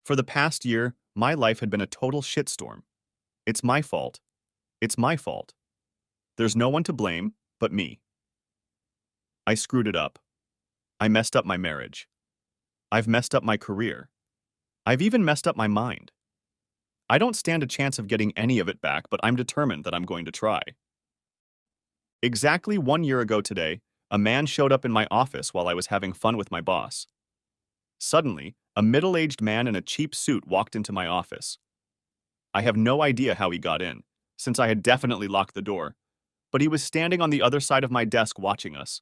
For the past year, my life had been a total shitstorm. It's my fault. It's my fault. There's no one to blame but me. I screwed it up. I messed up my marriage. I've messed up my career. I've even messed up my mind. I don't stand a chance of getting any of it back, but I'm determined that I'm going to try. Exactly 1 year ago today, a man showed up in my office while I was having fun with my boss. Suddenly, a middle-aged man in a cheap suit walked into my office. I have no idea how he got in, since I had definitely locked the door, but he was standing on the other side of my desk watching us.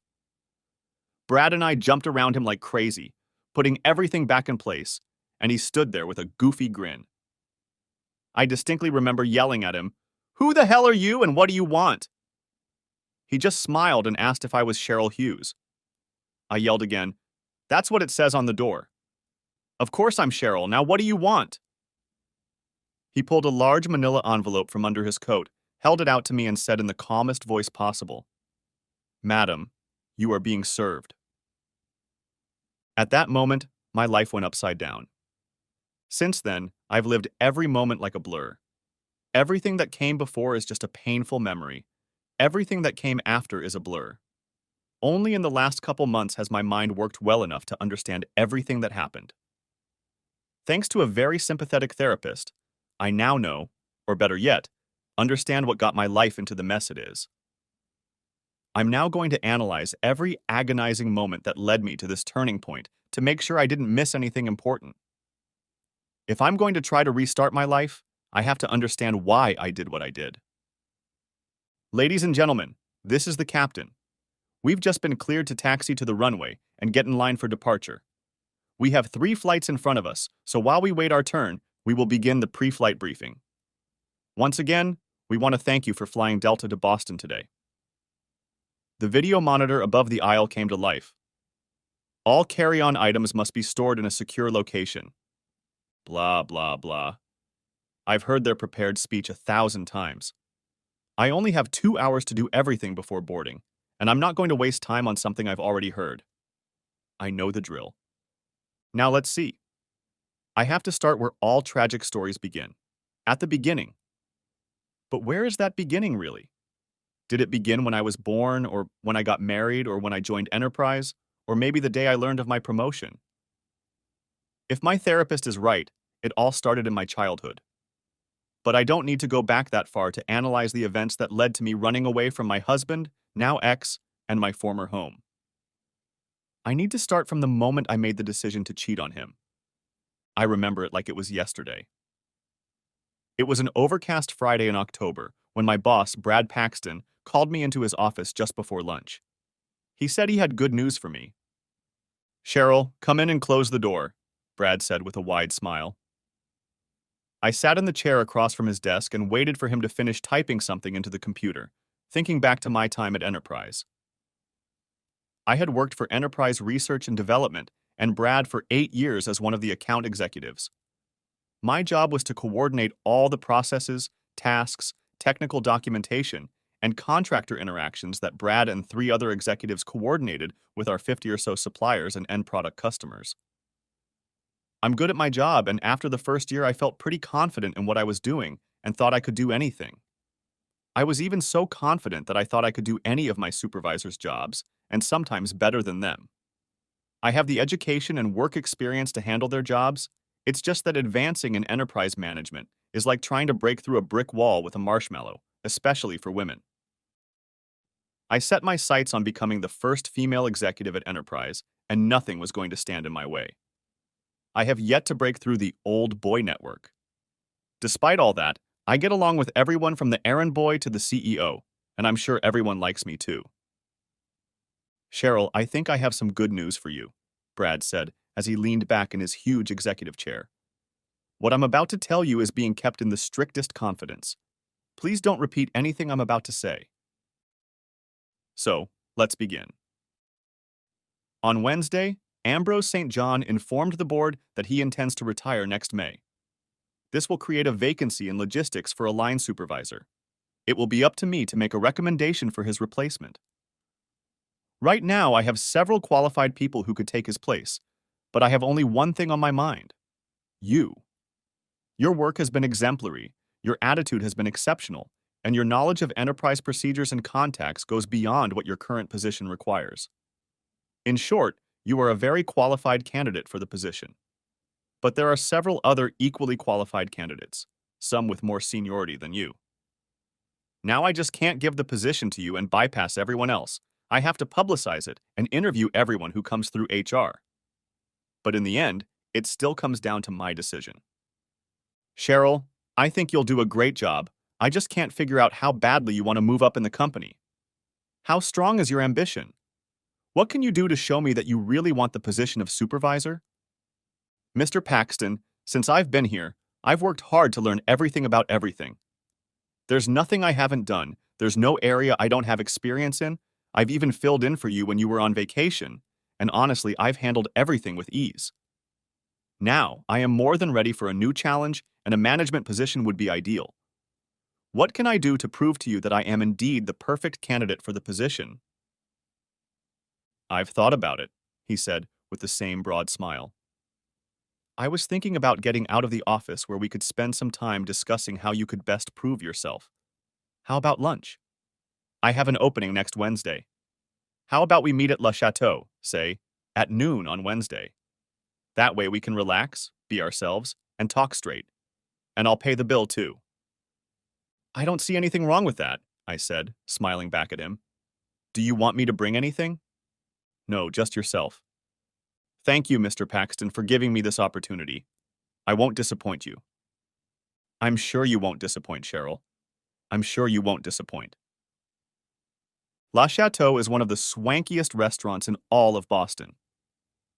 Brad and I jumped around him like crazy, putting everything back in place, and he stood there with a goofy grin. I distinctly remember yelling at him, "Who the hell are you and what do you want?" He just smiled and asked if I was Cheryl Hughes. I yelled again, "That's what it says on the door." "Of course I'm Cheryl, now what do you want?" He pulled a large manila envelope from under his coat, held it out to me and said in the calmest voice possible, "Madam, you are being served." At that moment, my life went upside down. Since then, I've lived every moment like a blur. Everything that came before is just a painful memory. Everything that came after is a blur. Only in the last couple months has my mind worked well enough to understand everything that happened. Thanks to a very sympathetic therapist, I now know, or better yet, understand what got my life into the mess it is. I'm now going to analyze every agonizing moment that led me to this turning point to make sure I didn't miss anything important. If I'm going to try to restart my life, I have to understand why I did what I did. Ladies and gentlemen, this is the captain. We've just been cleared to taxi to the runway and get in line for departure. We have 3 flights in front of us, so while we wait our turn, we will begin the pre-flight briefing. Once again, we want to thank you for flying Delta to Boston today. The video monitor above the aisle came to life. All carry-on items must be stored in a secure location. Blah, blah, blah. I've heard their prepared speech 1,000 times. I only have 2 hours to do everything before boarding, and I'm not going to waste time on something I've already heard. I know the drill. Now let's see. I have to start where all tragic stories begin. At the beginning. But where is that beginning, really? Did it begin when I was born, or when I got married, or when I joined Enterprise, or maybe the day I learned of my promotion? If my therapist is right, it all started in my childhood. But I don't need to go back that far to analyze the events that led to me running away from my husband, now ex, and my former home. I need to start from the moment I made the decision to cheat on him. I remember it like it was yesterday. It was an overcast Friday in October when my boss, Brad Paxton, called me into his office just before lunch. He said he had good news for me. "Cheryl, come in and close the door," Brad said with a wide smile. I sat in the chair across from his desk and waited for him to finish typing something into the computer, thinking back to my time at Enterprise. I had worked for Enterprise Research and Development and Brad for 8 years as one of the account executives. My job was to coordinate all the processes, tasks, technical documentation, and contractor interactions that Brad and 3 other executives coordinated with our 50 or so suppliers and end product customers. I'm good at my job, and after the first year I felt pretty confident in what I was doing and thought I could do anything. I was even so confident that I thought I could do any of my supervisor's jobs, and sometimes better than them. I have the education and work experience to handle their jobs. It's just that advancing in enterprise management is like trying to break through a brick wall with a marshmallow, especially for women. I set my sights on becoming the first female executive at Enterprise, and nothing was going to stand in my way. I have yet to break through the old boy network. Despite all that, I get along with everyone from the errand boy to the CEO, and I'm sure everyone likes me too. "Cheryl, I think I have some good news for you," Brad said as he leaned back in his huge executive chair. "What I'm about to tell you is being kept in the strictest confidence. Please don't repeat anything I'm about to say." So, let's begin. On Wednesday, Ambrose St. John informed the board that he intends to retire next May. This will create a vacancy in logistics for a line supervisor. It will be up to me to make a recommendation for his replacement. Right now, I have several qualified people who could take his place, but I have only one thing on my mind. You. Your work has been exemplary, your attitude has been exceptional, and your knowledge of enterprise procedures and contacts goes beyond what your current position requires. In short, you are a very qualified candidate for the position. But there are several other equally qualified candidates, some with more seniority than you. Now I just can't give the position to you and bypass everyone else. I have to publicize it and interview everyone who comes through HR. But in the end, it still comes down to my decision. Cheryl, I think you'll do a great job. I just can't figure out how badly you want to move up in the company. How strong is your ambition? What can you do to show me that you really want the position of supervisor? Mr. Paxton, since I've been here, I've worked hard to learn everything about everything. There's nothing I haven't done. There's no area I don't have experience in. I've even filled in for you when you were on vacation. And honestly, I've handled everything with ease. Now, I am more than ready for a new challenge, and a management position would be ideal. What can I do to prove to you that I am indeed the perfect candidate for the position? I've thought about it, he said with the same broad smile. I was thinking about getting out of the office where we could spend some time discussing how you could best prove yourself. How about lunch? I have an opening next Wednesday. How about we meet at Le Chateau, say, at noon on Wednesday? That way we can relax, be ourselves, and talk straight. And I'll pay the bill too. I don't see anything wrong with that, I said, smiling back at him. Do you want me to bring anything? No, just yourself. Thank you, Mr. Paxton, for giving me this opportunity. I won't disappoint you. I'm sure you won't disappoint, Cheryl. I'm sure you won't disappoint. La Chateau is one of the swankiest restaurants in all of Boston.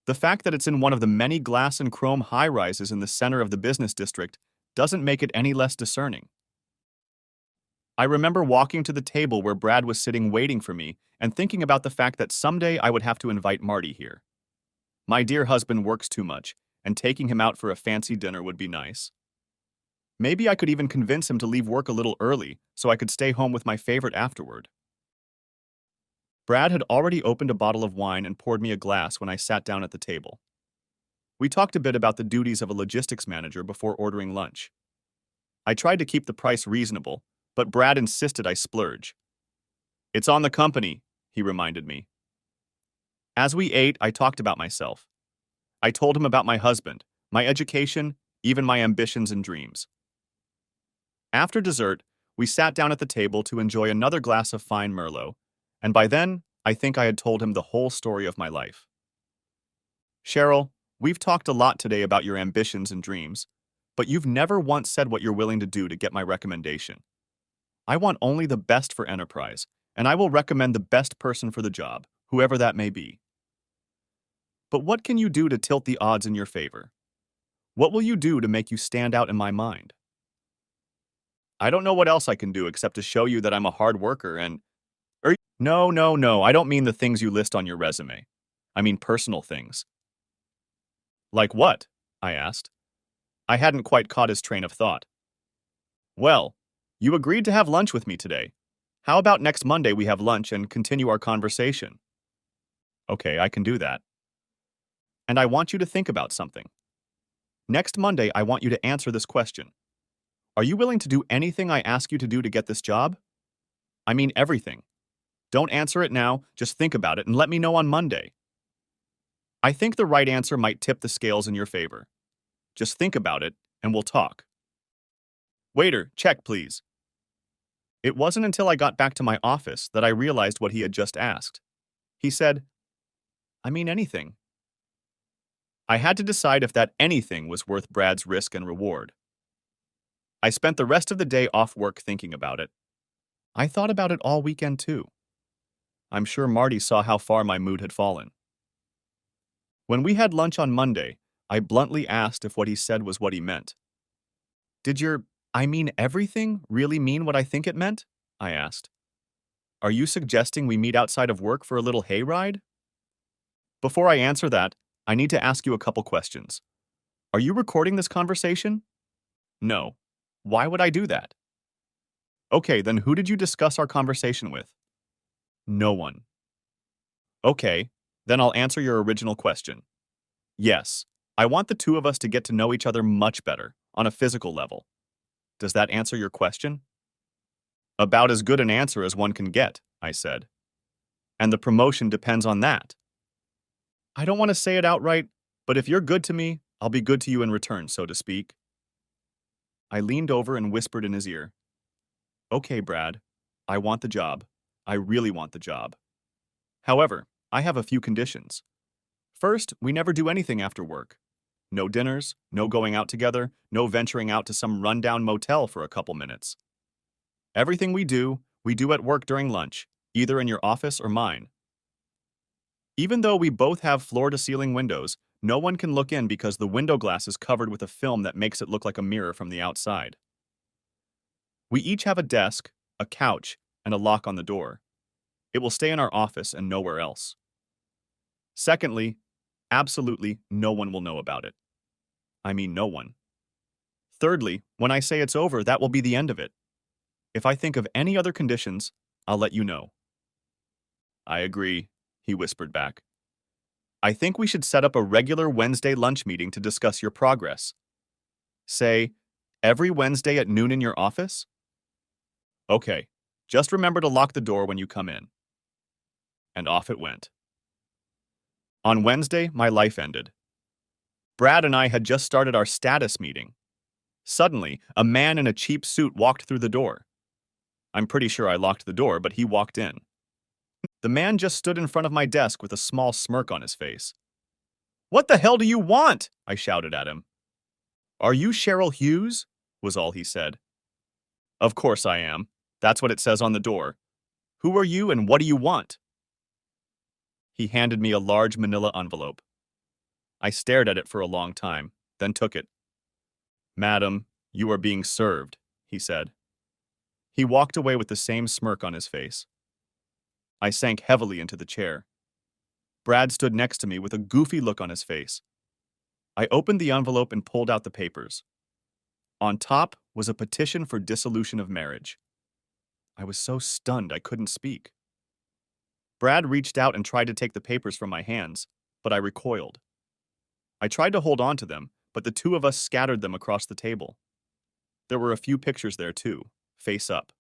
The fact that it's in one of the many glass and chrome high-rises in the center of the business district doesn't make it any less discerning. I remember walking to the table where Brad was sitting waiting for me and thinking about the fact that someday I would have to invite Marty here. My dear husband works too much, and taking him out for a fancy dinner would be nice. Maybe I could even convince him to leave work a little early so I could stay home with my favorite afterward. Brad had already opened a bottle of wine and poured me a glass when I sat down at the table. We talked a bit about the duties of a logistics manager before ordering lunch. I tried to keep the price reasonable, but Brad insisted I splurge. It's on the company, he reminded me. As we ate, I talked about myself. I told him about my husband, my education, even my ambitions and dreams. After dessert, we sat down at the table to enjoy another glass of fine Merlot, and by then, I think I had told him the whole story of my life. Cheryl, we've talked a lot today about your ambitions and dreams, but you've never once said what you're willing to do to get my recommendation. I want only the best for Enterprise, and I will recommend the best person for the job, whoever that may be. But what can you do to tilt the odds in your favor? What will you do to make you stand out in my mind? I don't know what else I can do except to show you that I'm a hard worker and... No, I don't mean the things you list on your resume. I mean personal things. Like what? I asked. I hadn't quite caught his train of thought. Well, you agreed to have lunch with me today. How about next Monday we have lunch and continue our conversation? Okay, I can do that. And I want you to think about something. Next Monday, I want you to answer this question. Are you willing to do anything I ask you to do to get this job? I mean everything. Don't answer it now, just think about it and let me know on Monday. I think the right answer might tip the scales in your favor. Just think about it, and we'll talk. Waiter, check please. It wasn't until I got back to my office that I realized what he had just asked. He said, I mean anything. I had to decide if that anything was worth Brad's risk and reward. I spent the rest of the day off work thinking about it. I thought about it all weekend too. I'm sure Marty saw how far my mood had fallen. When we had lunch on Monday, I bluntly asked if what he said was what he meant. Did your I mean everything really mean what I think it meant? I asked. Are you suggesting we meet outside of work for a little hayride? Before I answer that, I need to ask you a couple questions. Are you recording this conversation? No. Why would I do that? Okay, then who did you discuss our conversation with? No one. Okay, then I'll answer your original question. Yes, I want the two of us to get to know each other much better, on a physical level. Does that answer your question? About as good an answer as one can get, I said. And the promotion depends on that. I don't want to say it outright, but if you're good to me, I'll be good to you in return, so to speak. I leaned over and whispered in his ear. Okay, Brad, I want the job. I really want the job. However, I have a few conditions. First, we never do anything after work. No dinners, no going out together, no venturing out to some rundown motel for a couple minutes. Everything we do at work during lunch, either in your office or mine. Even though we both have floor-to-ceiling windows, no one can look in because the window glass is covered with a film that makes it look like a mirror from the outside. We each have a desk, a couch, and a lock on the door. It will stay in our office and nowhere else. Secondly, absolutely no one will know about it. I mean no one. Thirdly, when I say it's over, that will be the end of it. If I think of any other conditions, I'll let you know. I agree, he whispered back. I think we should set up a regular Wednesday lunch meeting to discuss your progress. Say, every Wednesday at noon in your office? Okay, just remember to lock the door when you come in. And off it went. On Wednesday, my life ended. Brad and I had just started our status meeting. Suddenly, a man in a cheap suit walked through the door. I'm pretty sure I locked the door, but he walked in. The man just stood in front of my desk with a small smirk on his face. What the hell do you want? I shouted at him. Are you Cheryl Hughes? Was all he said. Of course I am. That's what it says on the door. Who are you and what do you want? He handed me a large manila envelope. I stared at it for a long time, then took it. Madam, you are being served, he said. He walked away with the same smirk on his face. I sank heavily into the chair. Brad stood next to me with a goofy look on his face. I opened the envelope and pulled out the papers. On top was a petition for dissolution of marriage. I was so stunned I couldn't speak. Brad reached out and tried to take the papers from my hands, but I recoiled. I tried to hold on to them, but the two of us scattered them across the table. There were a few pictures there too, face up.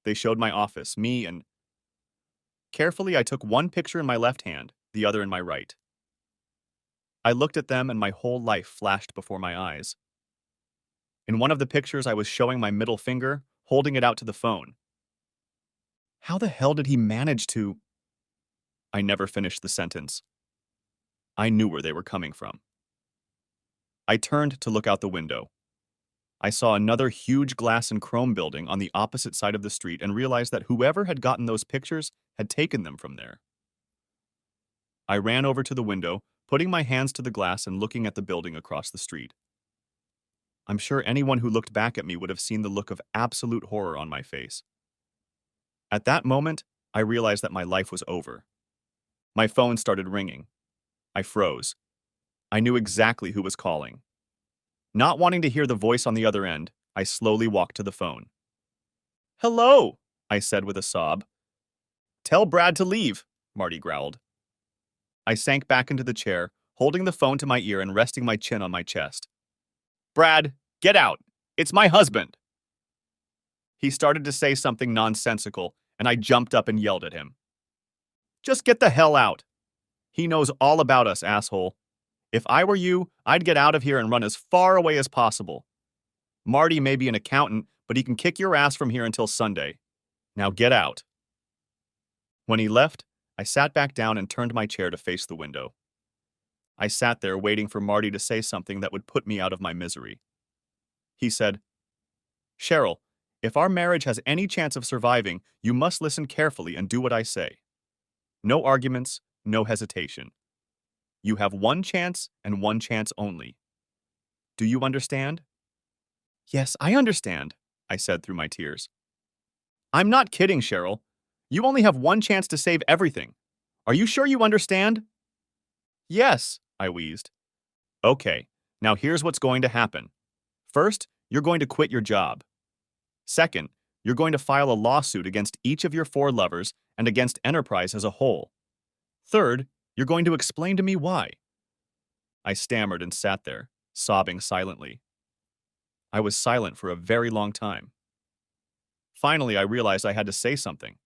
They showed my office, me, and... Carefully, I took one picture in my left hand, the other in my right. I looked at them and my whole life flashed before my eyes. In one of the pictures, I was showing my middle finger, holding it out to the phone. How the hell did he manage to... I never finished the sentence. I knew where they were coming from. I turned to look out the window. I saw another huge glass and chrome building on the opposite side of the street and realized that whoever had gotten those pictures had taken them from there. I ran over to the window, putting my hands to the glass and looking at the building across the street. I'm sure anyone who looked back at me would have seen the look of absolute horror on my face. At that moment, I realized that my life was over. My phone started ringing. I froze. I knew exactly who was calling. Not wanting to hear the voice on the other end, I slowly walked to the phone. Hello, I said with a sob. Tell Brad to leave, Marty growled. I sank back into the chair, holding the phone to my ear and resting my chin on my chest. Brad, get out! It's my husband! He started to say something nonsensical, and I jumped up and yelled at him. Just get the hell out! He knows all about us, asshole. If I were you, I'd get out of here and run as far away as possible. Marty may be an accountant, but he can kick your ass from here until Sunday. Now get out. When he left, I sat back down and turned my chair to face the window. I sat there waiting for Marty to say something that would put me out of my misery. He said, Cheryl, if our marriage has any chance of surviving, you must listen carefully and do what I say. No arguments, no hesitation. You have one chance and one chance only. Do you understand? Yes, I understand, I said through my tears. I'm not kidding, Cheryl. You only have one chance to save everything. Are you sure you understand? Yes, I wheezed. Okay, now here's what's going to happen. First, you're going to quit your job. Second, you're going to file a lawsuit against each of your 4 lovers and against Enterprise as a whole. Third, you're going to explain to me why. I stammered and sat there, sobbing silently. I was silent for a very long time. Finally, I realized I had to say something.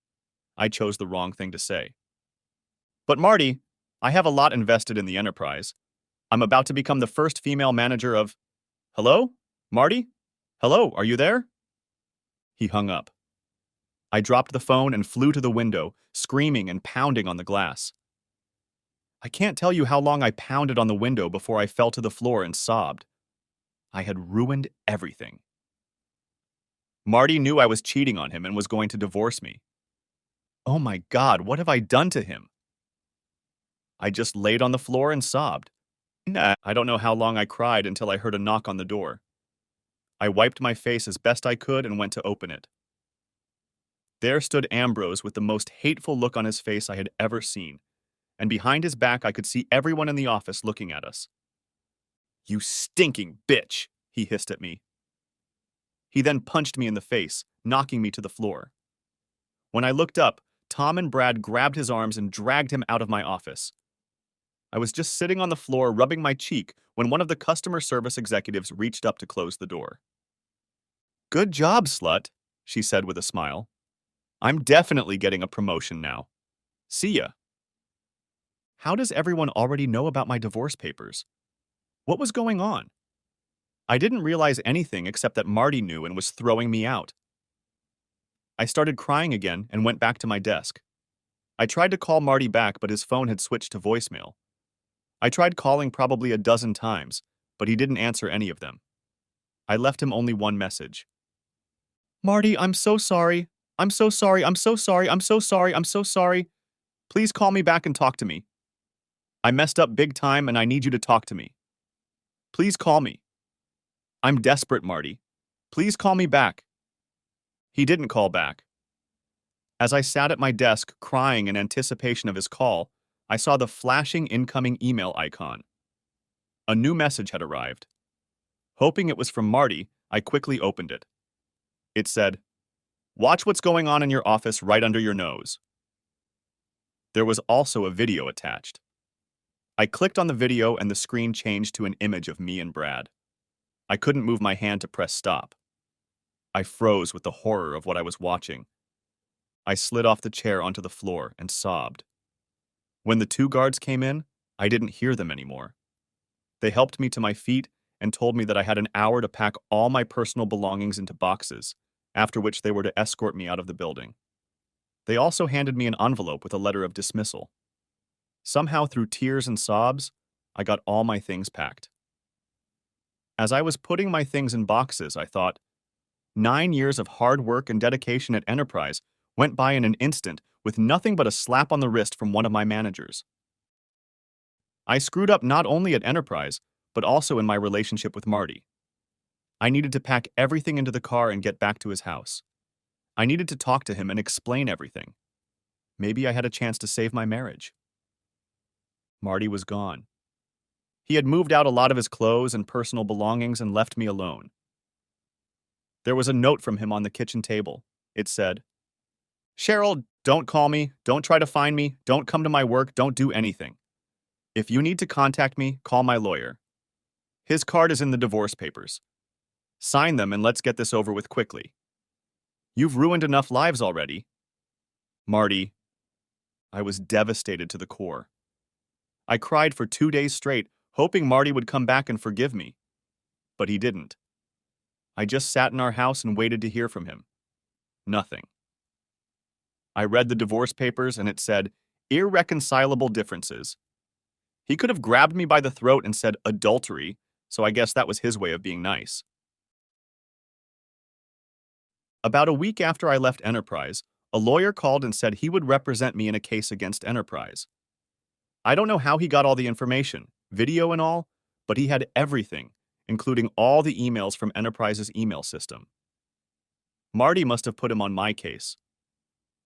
I chose the wrong thing to say. But Marty, I have a lot invested in the enterprise. I'm about to become the first female manager of... Hello? Marty? Hello, are you there? He hung up. I dropped the phone and flew to the window, screaming and pounding on the glass. I can't tell you how long I pounded on the window before I fell to the floor and sobbed. I had ruined everything. Marty knew I was cheating on him and was going to divorce me. Oh my God, what have I done to him? I just laid on the floor and sobbed. I don't know how long I cried until I heard a knock on the door. I wiped my face as best I could and went to open it. There stood Ambrose with the most hateful look on his face I had ever seen, and behind his back I could see everyone in the office looking at us. "You stinking bitch," he hissed at me. He then punched me in the face, knocking me to the floor. When I looked up, Tom and Brad grabbed his arms and dragged him out of my office. I was just sitting on the floor rubbing my cheek when one of the customer service executives reached up to close the door. "Good job, slut," she said with a smile. "I'm definitely getting a promotion now. See ya." How does everyone already know about my divorce papers? What was going on? I didn't realize anything except that Marty knew and was throwing me out. I started crying again and went back to my desk. I tried to call Marty back, but his phone had switched to voicemail. I tried calling probably a dozen times, but he didn't answer any of them. I left him only one message. "Marty, I'm so sorry. I'm so sorry. I'm so sorry. I'm so sorry. I'm so sorry. Please call me back and talk to me. I messed up big time and I need you to talk to me. Please call me. I'm desperate, Marty. Please call me back." He didn't call back. As I sat at my desk crying in anticipation of his call, I saw the flashing incoming email icon. A new message had arrived. Hoping it was from Marty, I quickly opened it. It said, "Watch what's going on in your office right under your nose." There was also a video attached. I clicked on the video and the screen changed to an image of me and Brad. I couldn't move my hand to press stop. I froze with the horror of what I was watching. I slid off the chair onto the floor and sobbed. When the two guards came in, I didn't hear them anymore. They helped me to my feet and told me that I had an hour to pack all my personal belongings into boxes, after which they were to escort me out of the building. They also handed me an envelope with a letter of dismissal. Somehow, through tears and sobs, I got all my things packed. As I was putting my things in boxes, I thought, 9 years of hard work and dedication at Enterprise went by in an instant with nothing but a slap on the wrist from one of my managers. I screwed up not only at Enterprise, but also in my relationship with Marty. I needed to pack everything into the car and get back to his house. I needed to talk to him and explain everything. Maybe I had a chance to save my marriage. Marty was gone. He had moved out a lot of his clothes and personal belongings and left me alone. There was a note from him on the kitchen table. It said, "Cheryl, don't call me, don't try to find me, don't come to my work, don't do anything. If you need to contact me, call my lawyer. His card is in the divorce papers. Sign them and let's get this over with quickly. You've ruined enough lives already." Marty. I was devastated to the core. I cried for 2 days straight, hoping Marty would come back and forgive me. But he didn't. I just sat in our house and waited to hear from him. Nothing. I read the divorce papers and it said, "Irreconcilable differences." He could have grabbed me by the throat and said adultery, so I guess that was his way of being nice. About a week after I left Enterprise, a lawyer called and said he would represent me in a case against Enterprise. I don't know how he got all the information, video and all, but he had everything, including all the emails from Enterprise's email system. Marty must have put him on my case.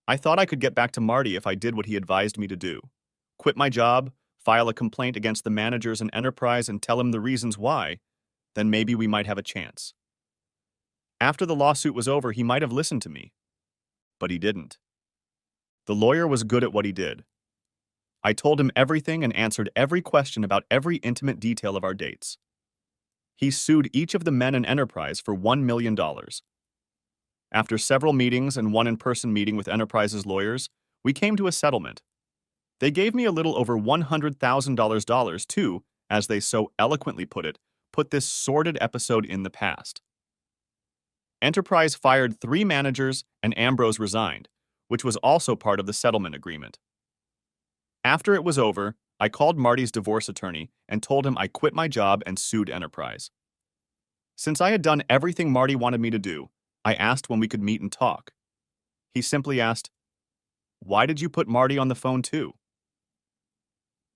I thought I could get back to Marty if I did what he advised me to do. Quit my job, file a complaint against the managers in Enterprise and tell him the reasons why, then maybe we might have a chance. After the lawsuit was over, he might have listened to me. But he didn't. The lawyer was good at what he did. I told him everything and answered every question about every intimate detail of our dates. He sued each of the men in Enterprise for $1 million. After several meetings and one in-person meeting with Enterprise's lawyers, we came to a settlement. They gave me a little over $100,000 to, as they so eloquently put this sordid episode in the past. Enterprise fired 3 managers and Ambrose resigned, which was also part of the settlement agreement. After it was over, I called Marty's divorce attorney and told him I quit my job and sued Enterprise. Since I had done everything Marty wanted me to do, I asked when we could meet and talk. He simply asked, "Why did you put Marty on the phone too?"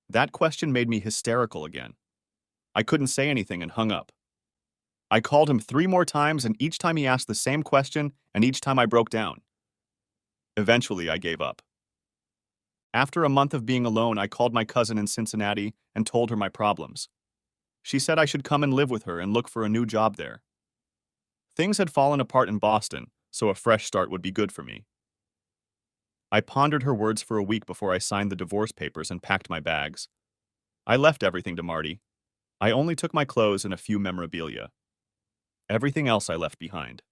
That question made me hysterical again. I couldn't say anything and hung up. I called him 3 more times, and each time he asked the same question, and each time I broke down. Eventually, I gave up. After a month of being alone, I called my cousin in Cincinnati and told her my problems. She said I should come and live with her and look for a new job there. Things had fallen apart in Boston, so a fresh start would be good for me. I pondered her words for a week before I signed the divorce papers and packed my bags. I left everything to Marty. I only took my clothes and a few memorabilia. Everything else I left behind.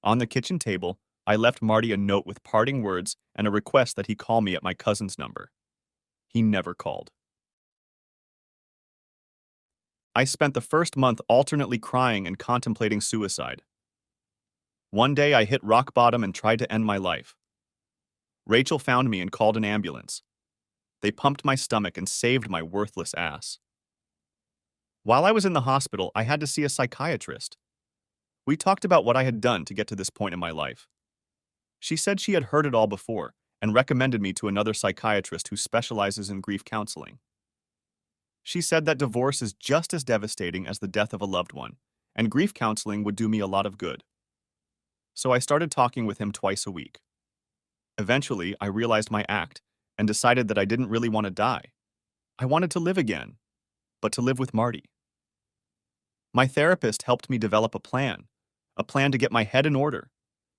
On the kitchen table, I left Marty a note with parting words and a request that he call me at my cousin's number. He never called. I spent the first month alternately crying and contemplating suicide. One day I hit rock bottom and tried to end my life. Rachel found me and called an ambulance. They pumped my stomach and saved my worthless ass. While I was in the hospital, I had to see a psychiatrist. We talked about what I had done to get to this point in my life. She said she had heard it all before and recommended me to another psychiatrist who specializes in grief counseling. She said that divorce is just as devastating as the death of a loved one, and grief counseling would do me a lot of good. So I started talking with him twice a week. Eventually, I realized my act and decided that I didn't really want to die. I wanted to live again, but to live with Marty. My therapist helped me develop a plan to get my head in order,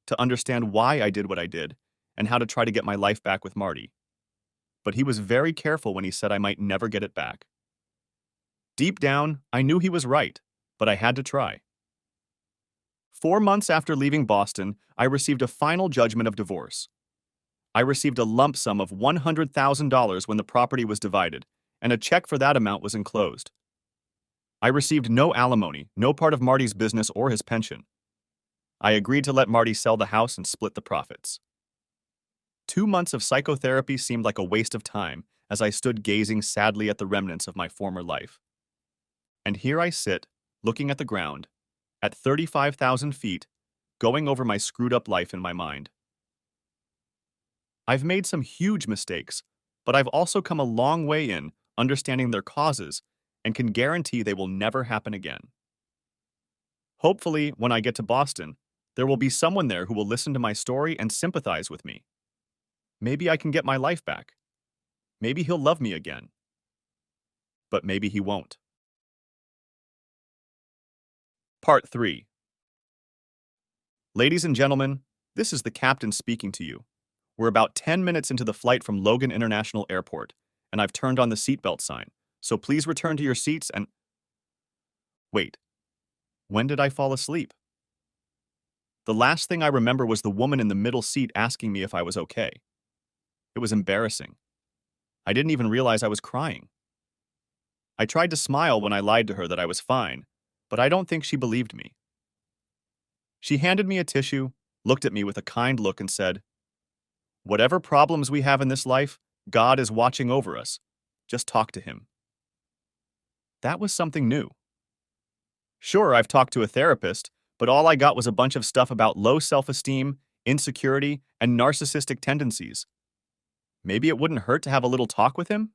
to understand why I did what I did, and how to try to get my life back with Marty. But he was very careful when he said I might never get it back. Deep down, I knew he was right, but I had to try. 4 months after leaving Boston, I received a final judgment of divorce. I received a lump sum of $100,000 when the property was divided, and a check for that amount was enclosed. I received no alimony, no part of Marty's business or his pension. I agreed to let Marty sell the house and split the profits. 2 months of psychotherapy seemed like a waste of time as I stood gazing sadly at the remnants of my former life. And here I sit, looking at the ground, at 35,000 feet, going over my screwed-up life in my mind. I've made some huge mistakes, but I've also come a long way in understanding their causes and can guarantee they will never happen again. Hopefully, when I get to Boston, there will be someone there who will listen to my story and sympathize with me. Maybe I can get my life back. Maybe he'll love me again. But maybe he won't. Part 3. Ladies and gentlemen, this is the captain speaking to you. We're about 10 minutes into the flight from Logan International Airport, and I've turned on the seatbelt sign, so please return to your seats and... Wait, when did I fall asleep? The last thing I remember was the woman in the middle seat asking me if I was okay. It was embarrassing. I didn't even realize I was crying. I tried to smile when I lied to her that I was fine, but I don't think she believed me. She handed me a tissue, looked at me with a kind look and said, "Whatever problems we have in this life, God is watching over us. Just talk to him." That was something new. Sure, I've talked to a therapist, but all I got was a bunch of stuff about low self-esteem, insecurity, and narcissistic tendencies. Maybe it wouldn't hurt to have a little talk with him?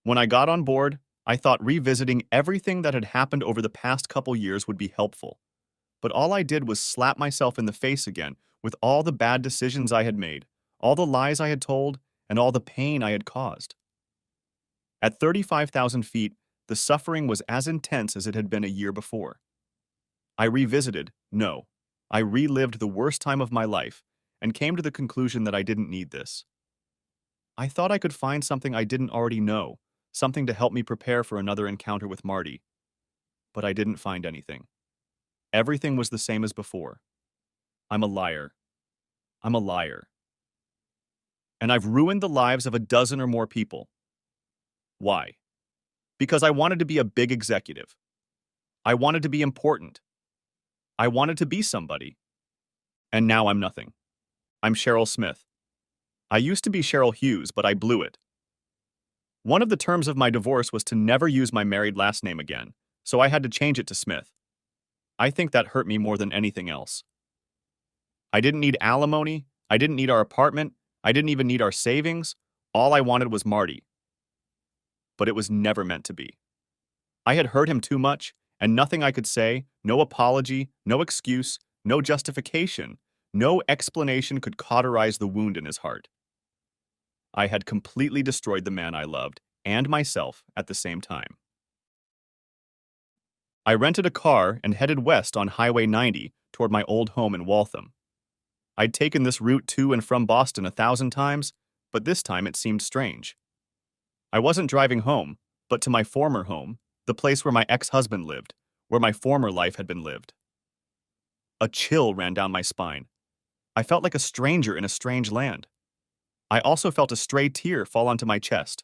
When I got on board, I thought revisiting everything that had happened over the past couple years would be helpful. But all I did was slap myself in the face again with all the bad decisions I had made, all the lies I had told, and all the pain I had caused. At 35,000 feet, the suffering was as intense as it had been a year before. I relived the worst time of my life and came to the conclusion that I didn't need this. I thought I could find something I didn't already know, something to help me prepare for another encounter with Marty, but I didn't find anything. Everything was the same as before. I'm a liar. I'm a liar. And I've ruined the lives of a dozen or more people. Why? Because I wanted to be a big executive. I wanted to be important. I wanted to be somebody. And now I'm nothing. I'm Cheryl Smith. I used to be Cheryl Hughes, but I blew it. One of the terms of my divorce was to never use my married last name again, so I had to change it to Smith. I think that hurt me more than anything else. I didn't need alimony. I didn't need our apartment. I didn't even need our savings. All I wanted was Marty. But it was never meant to be. I had hurt him too much, and nothing I could say, no apology, no excuse, no justification, no explanation could cauterize the wound in his heart. I had completely destroyed the man I loved and myself at the same time. I rented a car and headed west on Highway 90 toward my old home in Waltham. I'd taken this route to and from Boston 1,000 times, but this time it seemed strange. I wasn't driving home, but to my former home, the place where my ex-husband lived, where my former life had been lived. A chill ran down my spine. I felt like a stranger in a strange land. I also felt a stray tear fall onto my chest.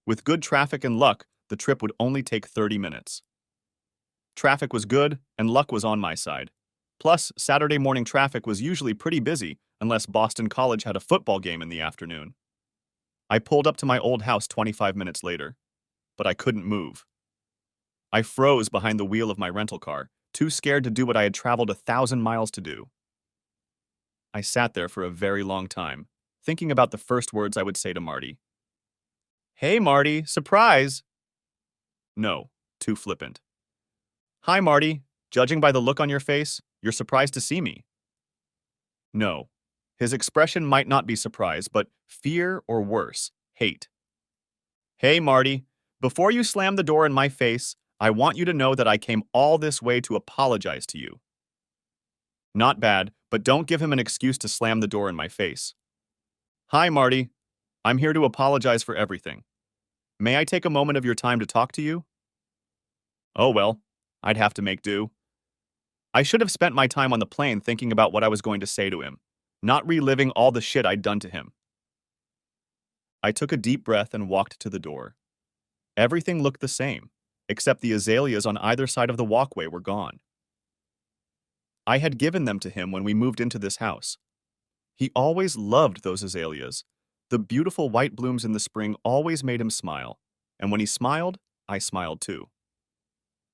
With good traffic and luck, the trip would only take 30 minutes. Traffic was good, and luck was on my side. Plus, Saturday morning traffic was usually pretty busy unless Boston College had a football game in the afternoon. I pulled up to my old house 25 minutes later, but I couldn't move. I froze behind the wheel of my rental car, too scared to do what I had traveled 1,000 miles to do. I sat there for a very long time, thinking about the first words I would say to Marty. Hey, Marty, surprise! No, too flippant. Hi, Marty. Judging by the look on your face, you're surprised to see me. No. His expression might not be surprise, but fear or worse, hate. Hey, Marty. Before you slam the door in my face, I want you to know that I came all this way to apologize to you. Not bad, but don't give him an excuse to slam the door in my face. Hi, Marty. I'm here to apologize for everything. May I take a moment of your time to talk to you? Oh well, I'd have to make do. I should have spent my time on the plane thinking about what I was going to say to him, not reliving all the shit I'd done to him. I took a deep breath and walked to the door. Everything looked the same, except the azaleas on either side of the walkway were gone. I had given them to him when we moved into this house. He always loved those azaleas. The beautiful white blooms in the spring always made him smile, and when he smiled, I smiled too.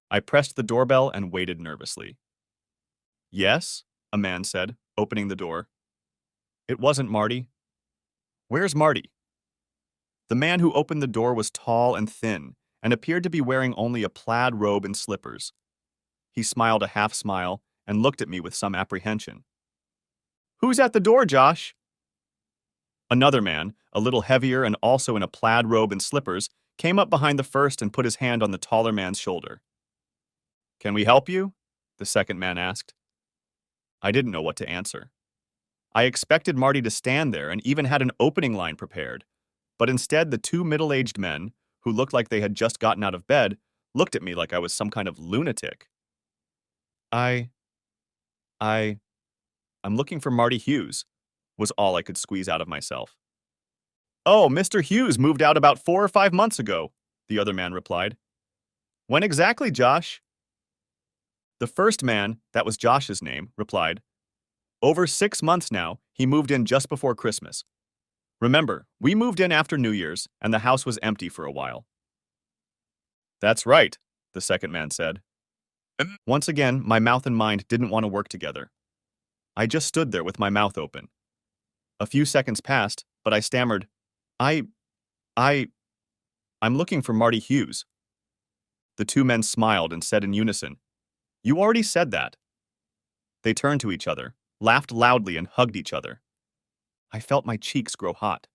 I pressed the doorbell and waited nervously. Yes, a man said, opening the door. It wasn't Marty. Where's Marty? The man who opened the door was tall and thin and appeared to be wearing only a plaid robe and slippers. He smiled a half smile and looked at me with some apprehension. Who's at the door, Josh? Another man, a little heavier and also in a plaid robe and slippers, came up behind the first and put his hand on the taller man's shoulder. Can we help you? The second man asked. I didn't know what to answer. I expected Marty to stand there and even had an opening line prepared, but instead the two middle-aged men, who looked like they had just gotten out of bed, looked at me like I was some kind of lunatic. I'm looking for Marty Hughes, was all I could squeeze out of myself. Oh, Mr. Hughes moved out about 4 or 5 months ago, the other man replied. When exactly, Josh? The first man, that was Josh's name, replied. Over 6 months now, he moved in just before Christmas. Remember, we moved in after New Year's, and the house was empty for a while. That's right, the second man said. Once again, my mouth and mind didn't want to work together. I just stood there with my mouth open. A few seconds passed, but I stammered, I'm looking for Marty Hughes. The two men smiled and said in unison, You already said that. They turned to each other, laughed loudly, and hugged each other. I felt my cheeks grow hot.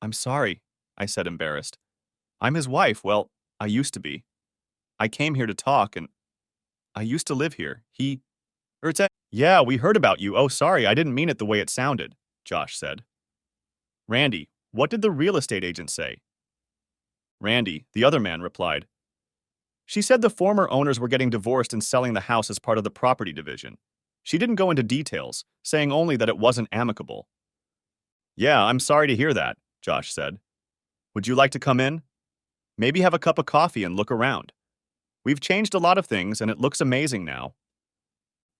I'm sorry, I said, embarrassed. I'm his wife. Well, I used to be. I came here to talk, and I used to live here. Yeah, we heard about you. Oh, sorry, I didn't mean it the way it sounded, Josh said. Randy, what did the real estate agent say? Randy, the other man, replied, she said the former owners were getting divorced and selling the house as part of the property division. She didn't go into details, saying only that it wasn't amicable. Yeah, I'm sorry to hear that, Josh said. Would you like to come in? Maybe have a cup of coffee and look around. We've changed a lot of things and it looks amazing now.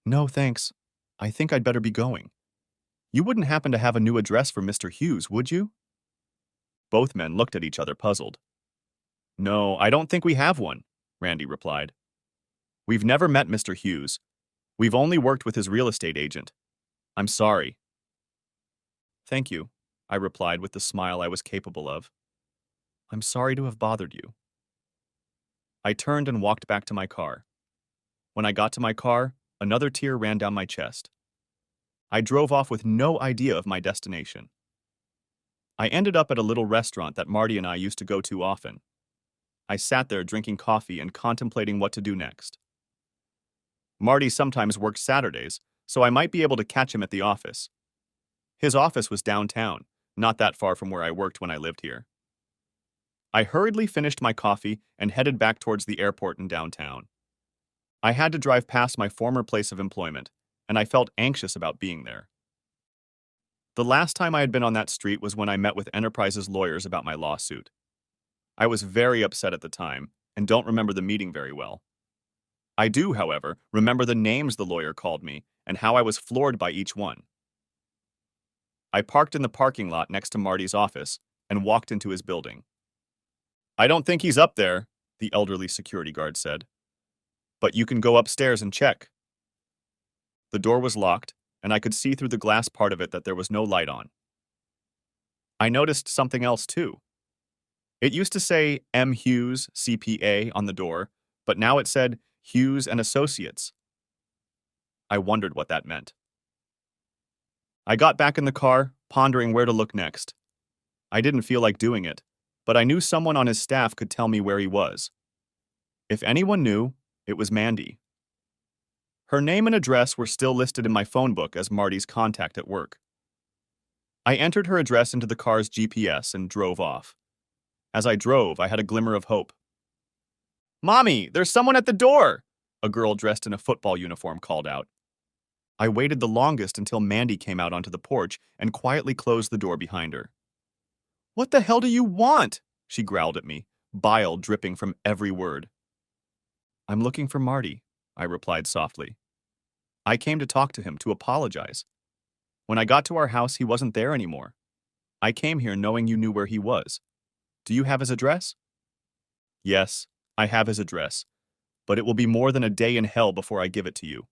No, thanks. I think I'd better be going. You wouldn't happen to have a new address for Mr. Hughes, would you? Both men looked at each other puzzled. No, I don't think we have one, Randy replied. We've never met Mr. Hughes. We've only worked with his real estate agent. I'm sorry. Thank you, I replied with the smile I was capable of. I'm sorry to have bothered you. I turned and walked back to my car. When I got to my car, another tear ran down my chest. I drove off with no idea of my destination. I ended up at a little restaurant that Marty and I used to go to often. I sat there drinking coffee and contemplating what to do next. Marty sometimes works Saturdays, so I might be able to catch him at the office. His office was downtown, not that far from where I worked when I lived here. I hurriedly finished my coffee and headed back towards the airport in downtown. I had to drive past my former place of employment, and I felt anxious about being there. The last time I had been on that street was when I met with Enterprise's lawyers about my lawsuit. I was very upset at the time, and don't remember the meeting very well. I do, however, remember the names the lawyer called me and how I was floored by each one. I parked in the parking lot next to Marty's office and walked into his building. I don't think he's up there, the elderly security guard said. But you can go upstairs and check. The door was locked, and I could see through the glass part of it that there was no light on. I noticed something else, too. It used to say M. Hughes, CPA, on the door, but now it said Hughes and Associates. I wondered what that meant. I got back in the car, pondering where to look next. I didn't feel like doing it, but I knew someone on his staff could tell me where he was. If anyone knew, it was Mandy. Her name and address were still listed in my phone book as Marty's contact at work. I entered her address into the car's GPS and drove off. As I drove, I had a glimmer of hope. Mommy, there's someone at the door! A girl dressed in a football uniform called out. I waited the longest until Mandy came out onto the porch and quietly closed the door behind her. What the hell do you want? She growled at me, bile dripping from every word. I'm looking for Marty, I replied softly. I came to talk to him, to apologize. When I got to our house, he wasn't there anymore. I came here knowing you knew where he was. Do you have his address? Yes, I have his address, but it will be more than a day in hell before I give it to you.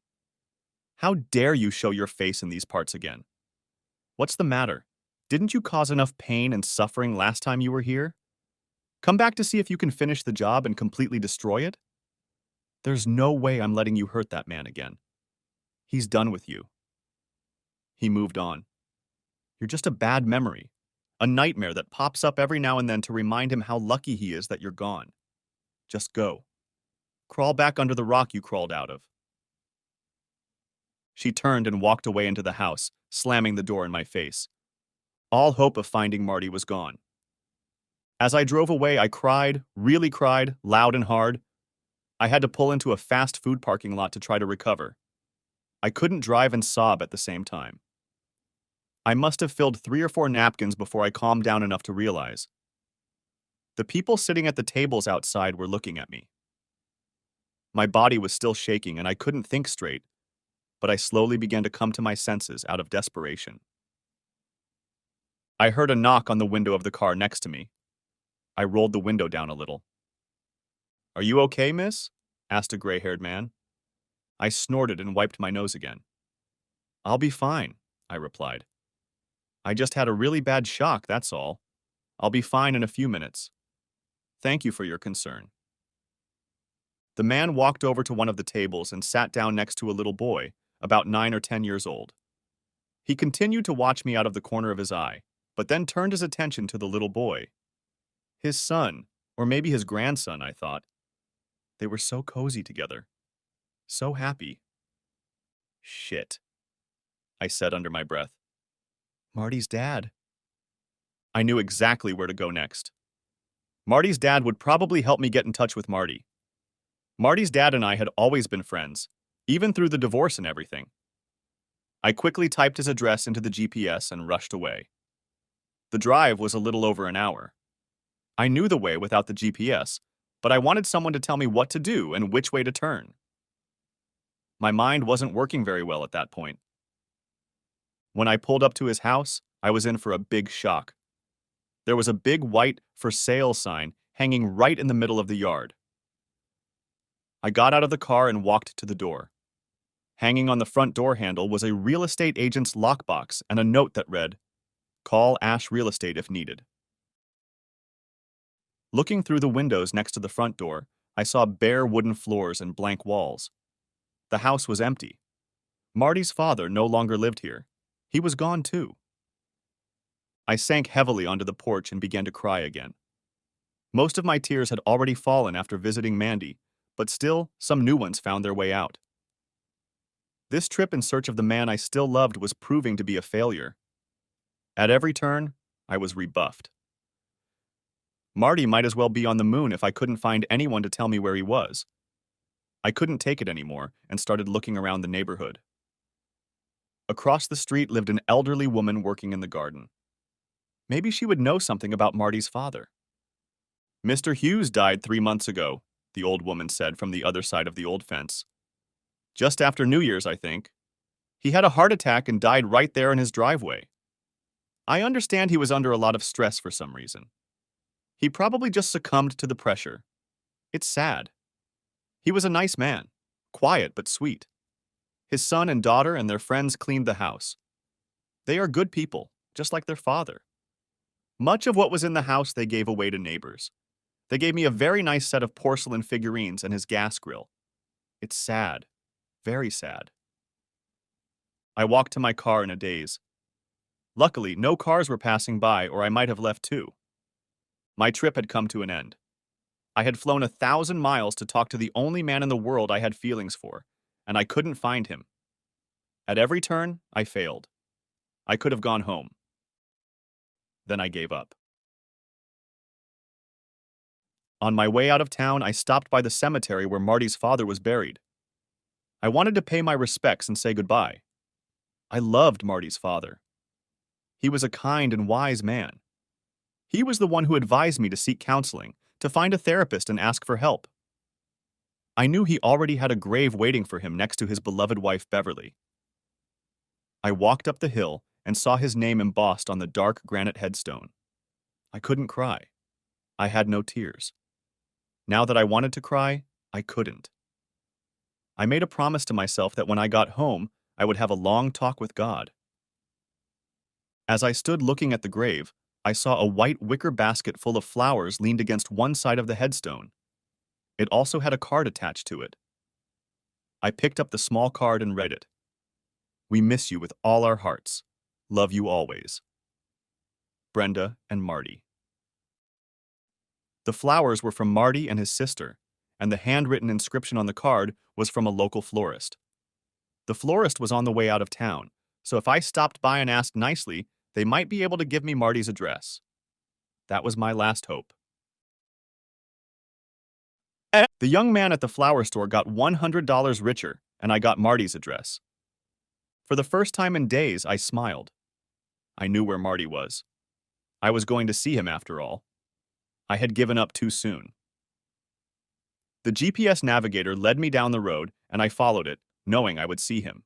How dare you show your face in these parts again? What's the matter? Didn't you cause enough pain and suffering last time you were here? Come back to see if you can finish the job and completely destroy it? There's no way I'm letting you hurt that man again. He's done with you. He moved on. You're just a bad memory, a nightmare that pops up every now and then to remind him how lucky he is that you're gone. Just go. Crawl back under the rock you crawled out of. She turned and walked away into the house, slamming the door in my face. All hope of finding Marty was gone. As I drove away, I cried, really cried, loud and hard. I had to pull into a fast food parking lot to try to recover. I couldn't drive and sob at the same time. I must have filled 3 or 4 napkins before I calmed down enough to realize. The people sitting at the tables outside were looking at me. My body was still shaking and I couldn't think straight, but I slowly began to come to my senses out of desperation. I heard a knock on the window of the car next to me. I rolled the window down a little. Are you okay, miss? Asked a gray-haired man. I snorted and wiped my nose again. I'll be fine, I replied. I just had a really bad shock, that's all. I'll be fine in a few minutes. Thank you for your concern. The man walked over to one of the tables and sat down next to a little boy, about 9 or 10 years old. He continued to watch me out of the corner of his eye, but then turned his attention to the little boy. His son, or maybe his grandson, I thought. They were so cozy together. So happy. Shit, I said under my breath. Marty's dad. I knew exactly where to go next. Marty's dad would probably help me get in touch with Marty. Marty's dad and I had always been friends, even through the divorce and everything. I quickly typed his address into the GPS and rushed away. The drive was a little over an hour. I knew the way without the GPS, but I wanted someone to tell me what to do and which way to turn. My mind wasn't working very well at that point. When I pulled up to his house, I was in for a big shock. There was a big white "for sale" sign hanging right in the middle of the yard. I got out of the car and walked to the door. Hanging on the front door handle was a real estate agent's lockbox and a note that read, "Call Ash Real Estate if needed." Looking through the windows next to the front door, I saw bare wooden floors and blank walls. The house was empty. Marty's father no longer lived here. He was gone too. I sank heavily onto the porch and began to cry again. Most of my tears had already fallen after visiting Mandy, but still, some new ones found their way out. This trip in search of the man I still loved was proving to be a failure. At every turn, I was rebuffed. Marty might as well be on the moon if I couldn't find anyone to tell me where he was. I couldn't take it anymore and started looking around the neighborhood. Across the street lived an elderly woman working in the garden. Maybe she would know something about Marty's father. "Mr. Hughes died 3 months ago," the old woman said from the other side of the old fence. "Just after New Year's, I think. He had a heart attack and died right there in his driveway. I understand he was under a lot of stress for some reason. He probably just succumbed to the pressure. It's sad. He was a nice man, quiet but sweet. His son and daughter and their friends cleaned the house. They are good people, just like their father. Much of what was in the house they gave away to neighbors. They gave me a very nice set of porcelain figurines and his gas grill. It's sad, very sad." I walked to my car in a daze. Luckily, no cars were passing by, or I might have left too. My trip had come to an end. I had flown 1,000 miles to talk to the only man in the world I had feelings for, and I couldn't find him. At every turn, I failed. I could have gone home. Then I gave up. On my way out of town, I stopped by the cemetery where Marty's father was buried. I wanted to pay my respects and say goodbye. I loved Marty's father. He was a kind and wise man. He was the one who advised me to seek counseling, to find a therapist and ask for help. I knew he already had a grave waiting for him next to his beloved wife Beverly. I walked up the hill and saw his name embossed on the dark granite headstone. I couldn't cry. I had no tears. Now that I wanted to cry, I couldn't. I made a promise to myself that when I got home, I would have a long talk with God. As I stood looking at the grave, I saw a white wicker basket full of flowers leaned against one side of the headstone. It also had a card attached to it. I picked up the small card and read it. "We miss you with all our hearts. Love you always. Brenda and Marty." The flowers were from Marty and his sister, and the handwritten inscription on the card was from a local florist. The florist was on the way out of town, so if I stopped by and asked nicely, they might be able to give me Marty's address. That was my last hope. The young man at the flower store got $100 richer, and I got Marty's address. For the first time in days, I smiled. I knew where Marty was. I was going to see him after all. I had given up too soon. The GPS navigator led me down the road, and I followed it, knowing I would see him.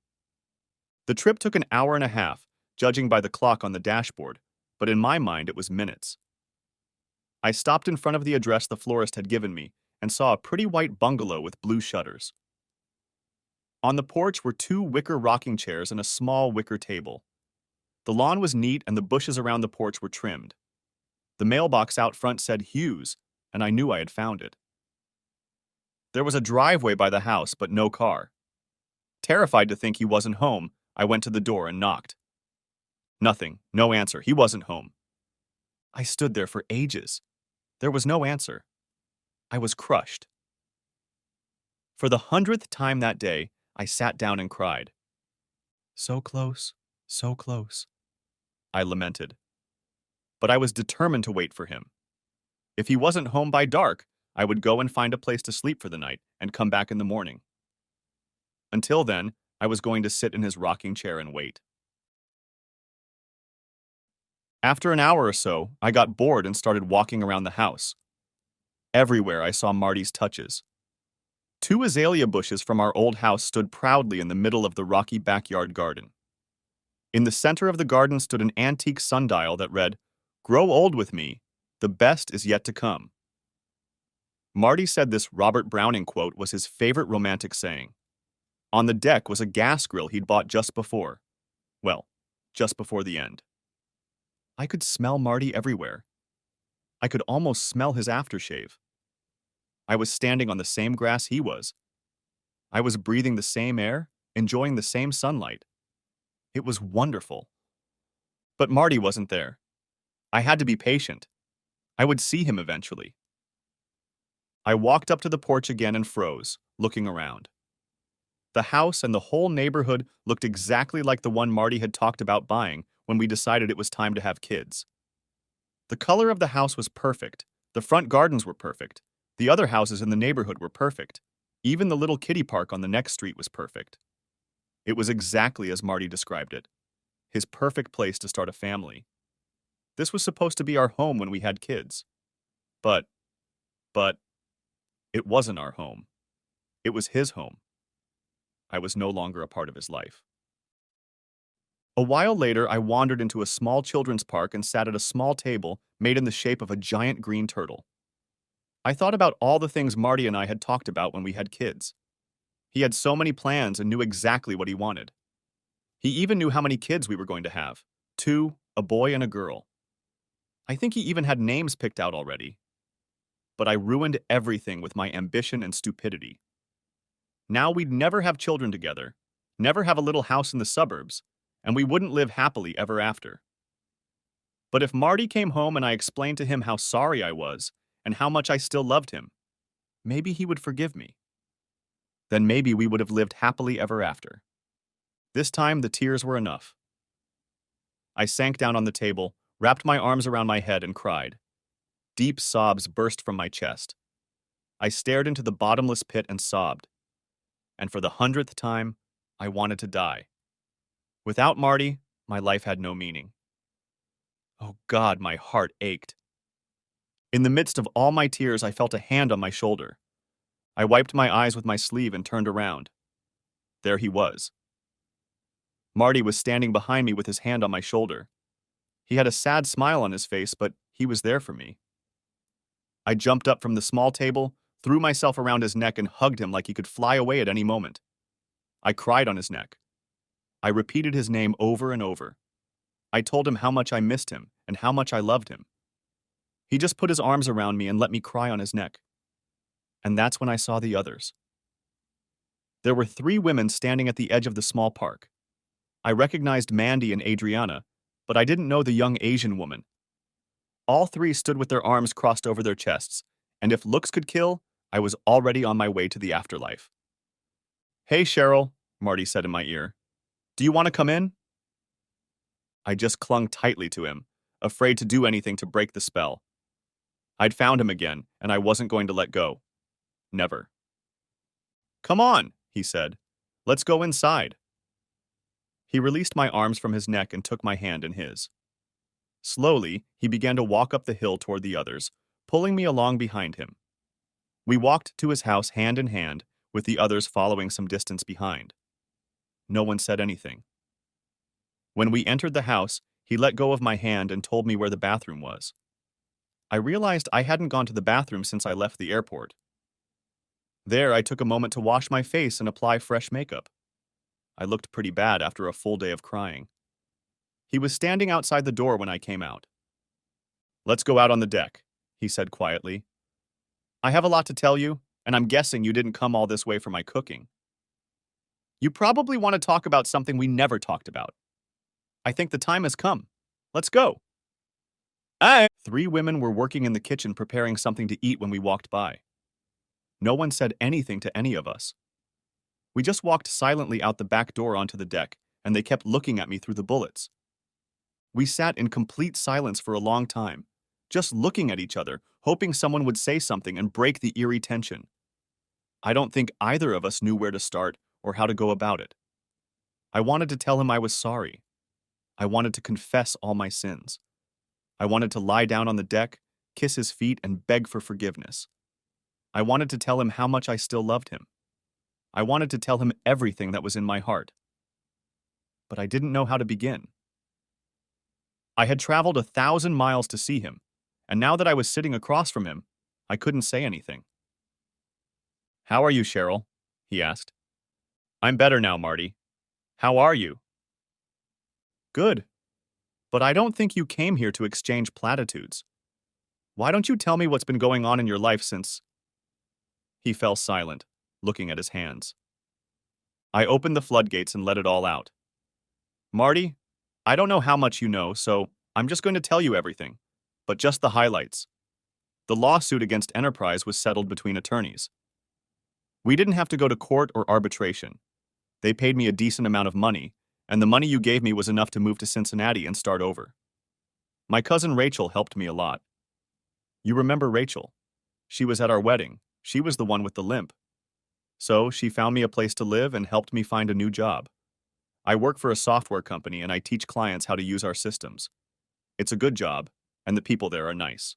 The trip took an hour and a half, judging by the clock on the dashboard, but in my mind it was minutes. I stopped in front of the address the florist had given me and saw a pretty white bungalow with blue shutters. On the porch were 2 wicker rocking chairs and a small wicker table. The lawn was neat and the bushes around the porch were trimmed. The mailbox out front said Hughes, and I knew I had found it. There was a driveway by the house, but no car. Terrified to think he wasn't home, I went to the door and knocked. Nothing, no answer, he wasn't home. I stood there for ages. There was no answer. I was crushed. For the 100th time that day, I sat down and cried. So close, I lamented. but I was determined to wait for him. If he wasn't home by dark, I would go and find a place to sleep for the night and come back in the morning. Until then, I was going to sit in his rocking chair and wait. After an hour or so, I got bored and started walking around the house. Everywhere I saw Marty's touches. Two azalea bushes from our old house stood proudly in the middle of the rocky backyard garden. In the center of the garden stood an antique sundial that read, "Grow old with me, the best is yet to come." Marty said this Robert Browning quote was his favorite romantic saying. On the deck was a gas grill he'd bought just before. Well, just before the end. I could smell Marty everywhere. I could almost smell his aftershave. I was standing on the same grass he was. I was breathing the same air, enjoying the same sunlight. It was wonderful. But Marty wasn't there. I had to be patient. I would see him eventually. I walked up to the porch again and froze, looking around. The house and the whole neighborhood looked exactly like the one Marty had talked about buying when we decided it was time to have kids. The color of the house was perfect. The front gardens were perfect. The other houses in the neighborhood were perfect. Even the little kiddie park on the next street was perfect. It was exactly as Marty described it. His perfect place to start a family. This was supposed to be our home when we had kids. But, it wasn't our home. It was his home. I was no longer a part of his life. A while later, I wandered into a small children's park and sat at a small table made in the shape of a giant green turtle. I thought about all the things Marty and I had talked about when we had kids. He had so many plans and knew exactly what he wanted. He even knew how many kids we were going to have. 2, a boy and a girl. I think he even had names picked out already. But I ruined everything with my ambition and stupidity. Now we'd never have children together, never have a little house in the suburbs, and we wouldn't live happily ever after. But if Marty came home and I explained to him how sorry I was and how much I still loved him, maybe he would forgive me. Then maybe we would have lived happily ever after. This time the tears were enough. I sank down on the table, wrapped my arms around my head and cried. Deep sobs burst from my chest. I stared into the bottomless pit and sobbed. And for the 100th time, I wanted to die. Without Marty, my life had no meaning. Oh God, my heart ached. In the midst of all my tears, I felt a hand on my shoulder. I wiped my eyes with my sleeve and turned around. There he was. Marty was standing behind me with his hand on my shoulder. He had a sad smile on his face, but he was there for me. I jumped up from the small table, threw myself around his neck and hugged him like he could fly away at any moment. I cried on his neck. I repeated his name over and over. I told him how much I missed him and how much I loved him. He just put his arms around me and let me cry on his neck. And that's when I saw the others. There were 3 women standing at the edge of the small park. I recognized Mandy and Adriana, but I didn't know the young Asian woman. All 3 stood with their arms crossed over their chests, and if looks could kill, I was already on my way to the afterlife. "Hey, Cheryl," Marty said in my ear. "Do you want to come in?" I just clung tightly to him, afraid to do anything to break the spell. I'd found him again, and I wasn't going to let go. Never. "Come on," he said. "Let's go inside." He released my arms from his neck and took my hand in his. Slowly, he began to walk up the hill toward the others, pulling me along behind him. We walked to his house hand in hand, with the others following some distance behind. No one said anything. When we entered the house, he let go of my hand and told me where the bathroom was. I realized I hadn't gone to the bathroom since I left the airport. There, I took a moment to wash my face and apply fresh makeup. I looked pretty bad after a full day of crying. He was standing outside the door when I came out. "Let's go out on the deck," he said quietly. "I have a lot to tell you, and I'm guessing you didn't come all this way for my cooking. You probably want to talk about something we never talked about. I think the time has come. Let's go." 3 women were working in the kitchen preparing something to eat when we walked by. No one said anything to any of us. We just walked silently out the back door onto the deck, and they kept looking at me through the bullets. We sat in complete silence for a long time, just looking at each other, hoping someone would say something and break the eerie tension. I don't think either of us knew where to start or how to go about it. I wanted to tell him I was sorry. I wanted to confess all my sins. I wanted to lie down on the deck, kiss his feet, and beg for forgiveness. I wanted to tell him how much I still loved him. I wanted to tell him everything that was in my heart. But I didn't know how to begin. I had traveled 1,000 miles to see him, and now that I was sitting across from him, I couldn't say anything. "How are you, Cheryl?" he asked. "I'm better now, Marty. How are you?" "Good. But I don't think you came here to exchange platitudes. Why don't you tell me what's been going on in your life since—" He fell silent, looking at his hands. I opened the floodgates and let it all out. "Marty, I don't know how much you know, so I'm just going to tell you everything, but just the highlights. The lawsuit against Enterprise was settled between attorneys. We didn't have to go to court or arbitration. They paid me a decent amount of money, and the money you gave me was enough to move to Cincinnati and start over. My cousin Rachel helped me a lot. You remember Rachel? She was at our wedding. She was the one with the limp. So she found me a place to live and helped me find a new job. I work for a software company and I teach clients how to use our systems. It's a good job, and the people there are nice.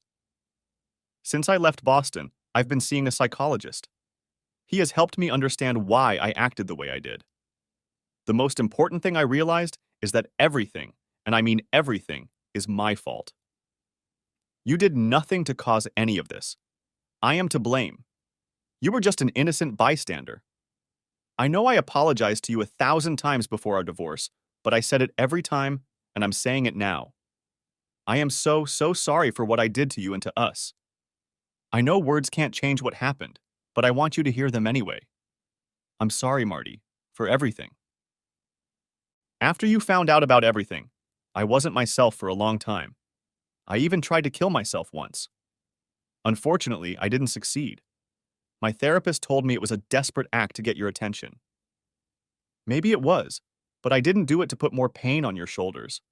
Since I left Boston, I've been seeing a psychologist. He has helped me understand why I acted the way I did. The most important thing I realized is that everything, and I mean everything, is my fault. You did nothing to cause any of this. I am to blame. You were just an innocent bystander. I know I apologized to you 1,000 times before our divorce, but I said it every time, and I'm saying it now. I am so sorry for what I did to you and to us. I know words can't change what happened, but I want you to hear them anyway. I'm sorry, Marty, for everything. After you found out about everything, I wasn't myself for a long time. I even tried to kill myself once. Unfortunately, I didn't succeed. My therapist told me it was a desperate act to get your attention. Maybe it was, but I didn't do it to put more pain on your shoulders.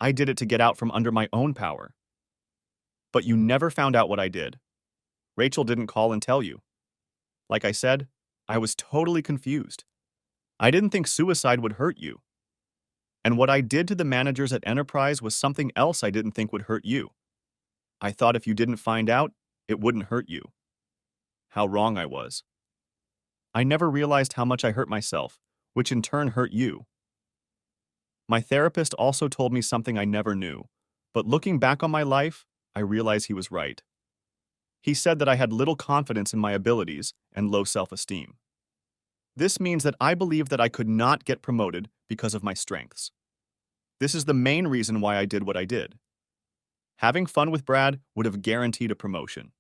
I did it to get out from under my own power. But you never found out what I did. Rachel didn't call and tell you. Like I said, I was totally confused. I didn't think suicide would hurt you. And what I did to the managers at Enterprise was something else I didn't think would hurt you. I thought if you didn't find out, it wouldn't hurt you. How wrong I was. I never realized how much I hurt myself, which in turn hurt you. My therapist also told me something I never knew, but looking back on my life, I realize he was right. He said that I had little confidence in my abilities and low self-esteem. This means that I believe that I could not get promoted because of my strengths. This is the main reason why I did what I did. Having fun with Brad would have guaranteed a promotion.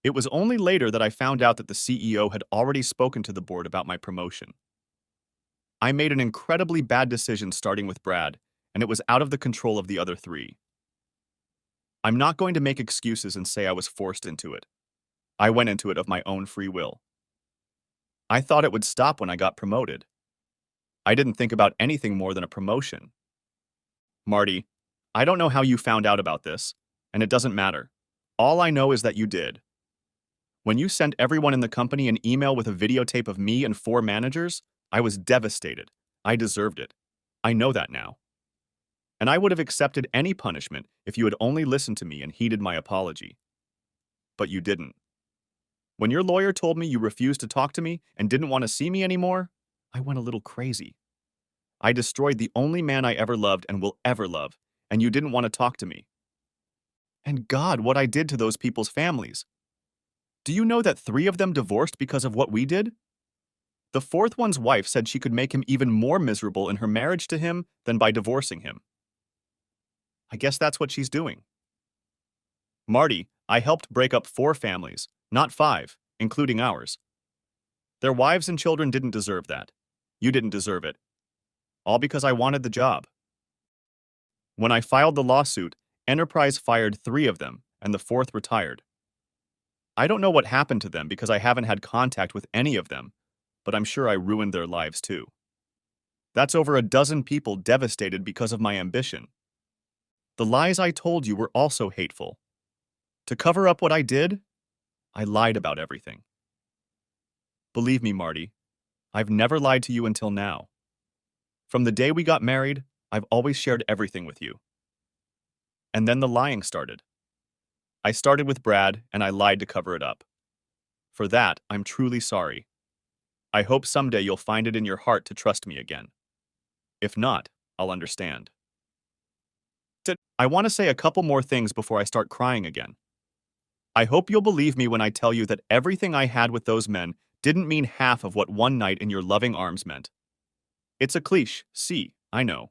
It was only later that I found out that the CEO had already spoken to the board about my promotion. I made an incredibly bad decision starting with Brad, and it was out of the control of the other three. I'm not going to make excuses and say I was forced into it. I went into it of my own free will. I thought it would stop when I got promoted. I didn't think about anything more than a promotion. Marty, I don't know how you found out about this, and it doesn't matter. All I know is that you did. When you sent everyone in the company an email with a videotape of me and 4 managers, I was devastated. I deserved it. I know that now. And I would have accepted any punishment if you had only listened to me and heeded my apology. But you didn't. When your lawyer told me you refused to talk to me and didn't want to see me anymore, I went a little crazy. I destroyed the only man I ever loved and will ever love, and you didn't want to talk to me. And God, what I did to those people's families. Do you know that 3 of them divorced because of what we did? The 4th one's wife said she could make him even more miserable in her marriage to him than by divorcing him. I guess that's what she's doing. Marty, I helped break up 4 families, not 5, including ours. Their wives and children didn't deserve that. You didn't deserve it. All because I wanted the job. When I filed the lawsuit, Enterprise fired 3 of them, and the 4th retired. I don't know what happened to them because I haven't had contact with any of them, but I'm sure I ruined their lives too. That's over a dozen people devastated because of my ambition. The lies I told you were also hateful. To cover up what I did, I lied about everything. Believe me, Marty, I've never lied to you until now. From the day we got married, I've always shared everything with you. And then the lying started. I started with Brad, and I lied to cover it up. For that, I'm truly sorry. I hope someday you'll find it in your heart to trust me again. If not, I'll understand. I want to say a couple more things before I start crying again. I hope you'll believe me when I tell you that everything I had with those men didn't mean half of what one night in your loving arms meant. It's a cliche, see, I know.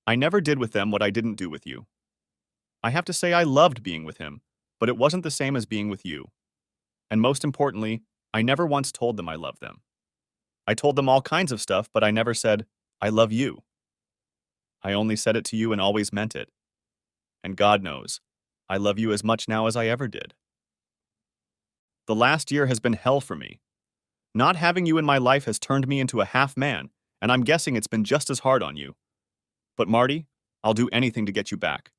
I never did with them what I didn't do with you. I have to say I loved being with him, but it wasn't the same as being with you. And most importantly, I never once told them I loved them. I told them all kinds of stuff, but I never said, I love you. I only said it to you and always meant it. And God knows, I love you as much now as I ever did. The last year has been hell for me. Not having you in my life has turned me into a half man, and I'm guessing it's been just as hard on you. But Marty, I'll do anything to get you back.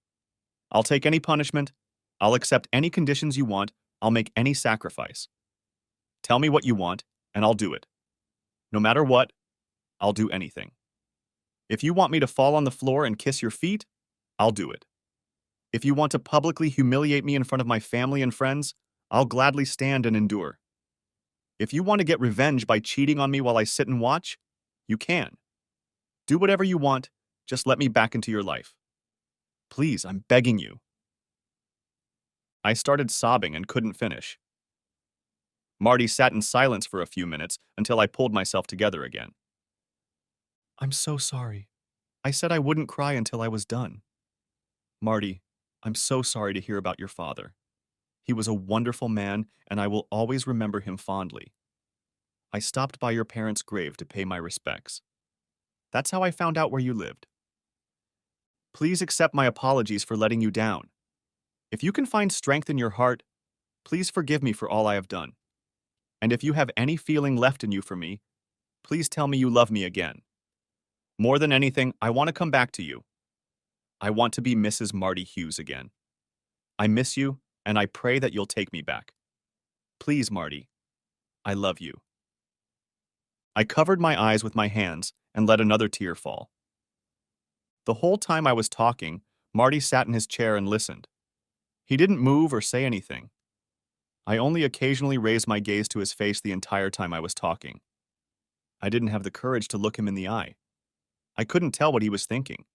I'll take any punishment. I'll accept any conditions you want. I'll make any sacrifice. Tell me what you want, and I'll do it. No matter what, I'll do anything. If you want me to fall on the floor and kiss your feet, I'll do it. If you want to publicly humiliate me in front of my family and friends, I'll gladly stand and endure. If you want to get revenge by cheating on me while I sit and watch, you can. Do whatever you want, just let me back into your life. Please, I'm begging you. I started sobbing and couldn't finish. Marty sat in silence for a few minutes until I pulled myself together again. I'm so sorry. I said I wouldn't cry until I was done. Marty, I'm so sorry to hear about your father. He was a wonderful man, and I will always remember him fondly. I stopped by your parents' grave to pay my respects. That's how I found out where you lived. Please accept my apologies for letting you down. If you can find strength in your heart, please forgive me for all I have done. And if you have any feeling left in you for me, please tell me you love me again. More than anything, I want to come back to you. I want to be Mrs. Marty Hughes again. I miss you, and I pray that you'll take me back. Please, Marty, I love you. I covered my eyes with my hands and let another tear fall. The whole time I was talking, Marty sat in his chair and listened. He didn't move or say anything. I only occasionally raised my gaze to his face the entire time I was talking. I didn't have the courage to look him in the eye. I couldn't tell what he was thinking.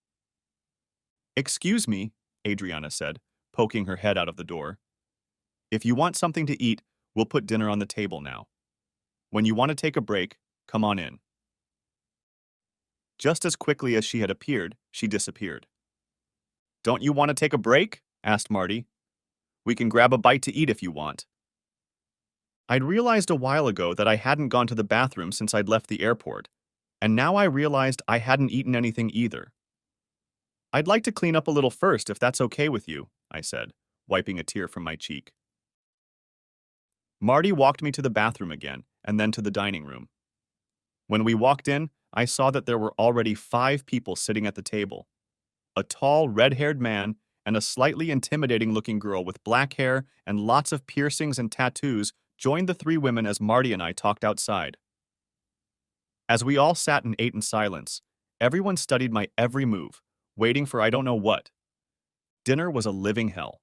Excuse me, Adriana said, poking her head out of the door. If you want something to eat, we'll put dinner on the table now. When you want to take a break, come on in. Just as quickly as she had appeared, she disappeared. Don't you want to take a break? Asked Marty. We can grab a bite to eat if you want. I'd realized a while ago that I hadn't gone to the bathroom since I'd left the airport, and now I realized I hadn't eaten anything either. I'd like to clean up a little first if that's okay with you, I said, wiping a tear from my cheek. Marty walked me to the bathroom again, and then to the dining room. When we walked in, I saw that there were already 5 people sitting at the table. A tall, red-haired man and a slightly intimidating-looking girl with black hair and lots of piercings and tattoos joined the 3 women as Marty and I talked outside. As we all sat and ate in silence, everyone studied my every move, waiting for I don't know what. Dinner was a living hell.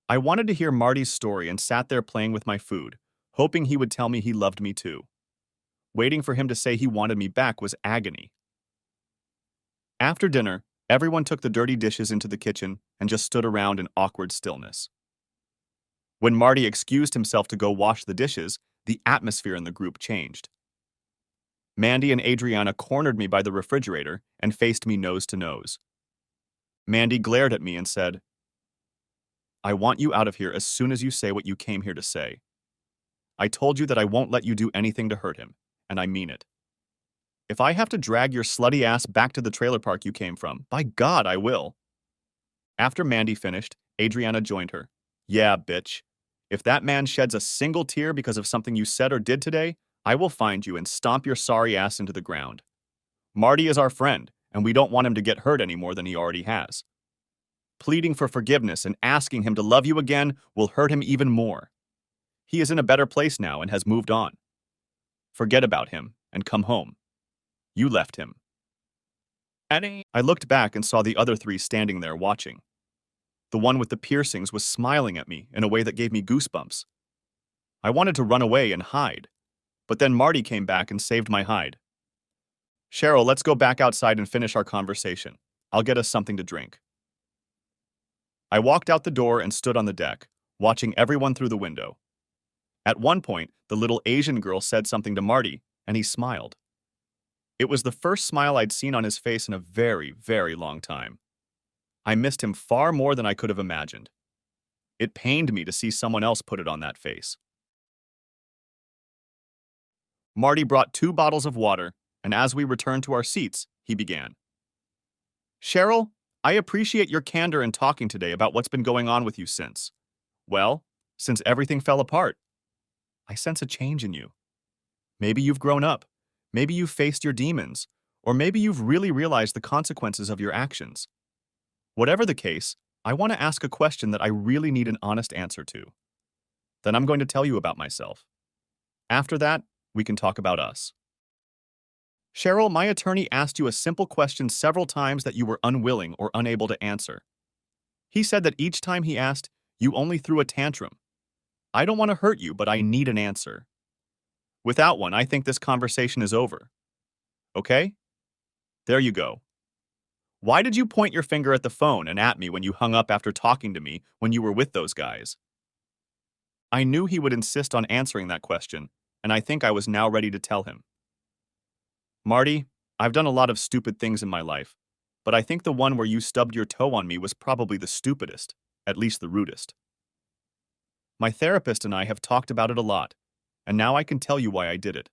I wanted to hear Marty's story and sat there playing with my food, hoping he would tell me he loved me too. Waiting for him to say he wanted me back was agony. After dinner, everyone took the dirty dishes into the kitchen and just stood around in awkward stillness. When Marty excused himself to go wash the dishes, the atmosphere in the group changed. Mandy and Adriana cornered me by the refrigerator and faced me nose to nose. Mandy glared at me and said, I want you out of here as soon as you say what you came here to say. I told you that I won't let you do anything to hurt him, and I mean it. If I have to drag your slutty ass back to the trailer park you came from, by God, I will. After Mandy finished, Adriana joined her. Yeah, bitch. If that man sheds a single tear because of something you said or did today, I will find you and stomp your sorry ass into the ground. Marty is our friend, and we don't want him to get hurt any more than he already has. Pleading for forgiveness and asking him to love you again will hurt him even more. He is in a better place now and has moved on. Forget about him and come home. You left him. I looked back and saw the other three standing there watching. The one with the piercings was smiling at me in a way that gave me goosebumps. I wanted to run away and hide, but then Marty came back and saved my hide. Cheryl, let's go back outside and finish our conversation. I'll get us something to drink. I walked out the door and stood on the deck, watching everyone through the window. At one point, the little Asian girl said something to Marty, and he smiled. It was the first smile I'd seen on his face in a very, very long time. I missed him far more than I could have imagined. It pained me to see someone else put it on that face. Marty brought 2 bottles of water, and as we returned to our seats, he began. Cheryl, I appreciate your candor in talking today about what's been going on with you since everything fell apart. I sense a change in you. Maybe you've grown up. Maybe you've faced your demons. Or maybe you've really realized the consequences of your actions. Whatever the case, I want to ask a question that I really need an honest answer to. Then I'm going to tell you about myself. After that, we can talk about us. Cheryl, my attorney asked you a simple question several times that you were unwilling or unable to answer. He said that each time he asked, you only threw a tantrum. I don't want to hurt you, but I need an answer. Without one, I think this conversation is over. Okay? There you go. Why did you point your finger at the phone and at me when you hung up after talking to me when you were with those guys? I knew he would insist on answering that question, and I think I was now ready to tell him. Marty, I've done a lot of stupid things in my life, but I think the one where you stubbed your toe on me was probably the stupidest, at least the rudest. My therapist and I have talked about it a lot, and now I can tell you why I did it.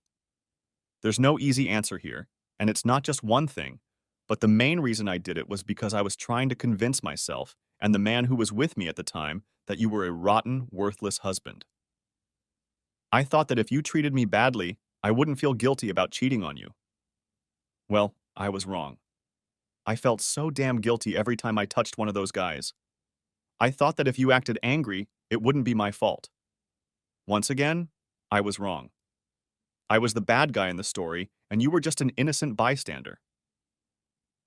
There's no easy answer here, and it's not just one thing, but the main reason I did it was because I was trying to convince myself and the man who was with me at the time that you were a rotten, worthless husband. I thought that if you treated me badly, I wouldn't feel guilty about cheating on you. Well, I was wrong. I felt so damn guilty every time I touched one of those guys. I thought that if you acted angry, it wouldn't be my fault. Once again, I was wrong. I was the bad guy in the story, and you were just an innocent bystander.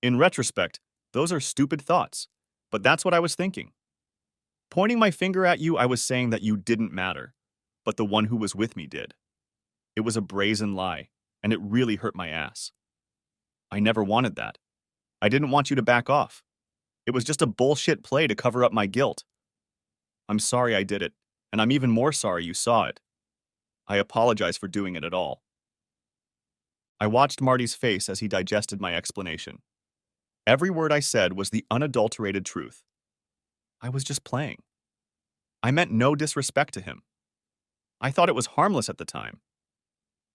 In retrospect, those are stupid thoughts, but that's what I was thinking. Pointing my finger at you, I was saying that you didn't matter, but the one who was with me did. It was a brazen lie, and it really hurt my ass. I never wanted that. I didn't want you to back off. It was just a bullshit play to cover up my guilt. I'm sorry I did it, and I'm even more sorry you saw it. I apologize for doing it at all. I watched Marty's face as he digested my explanation. Every word I said was the unadulterated truth. I was just playing. I meant no disrespect to him. I thought it was harmless at the time.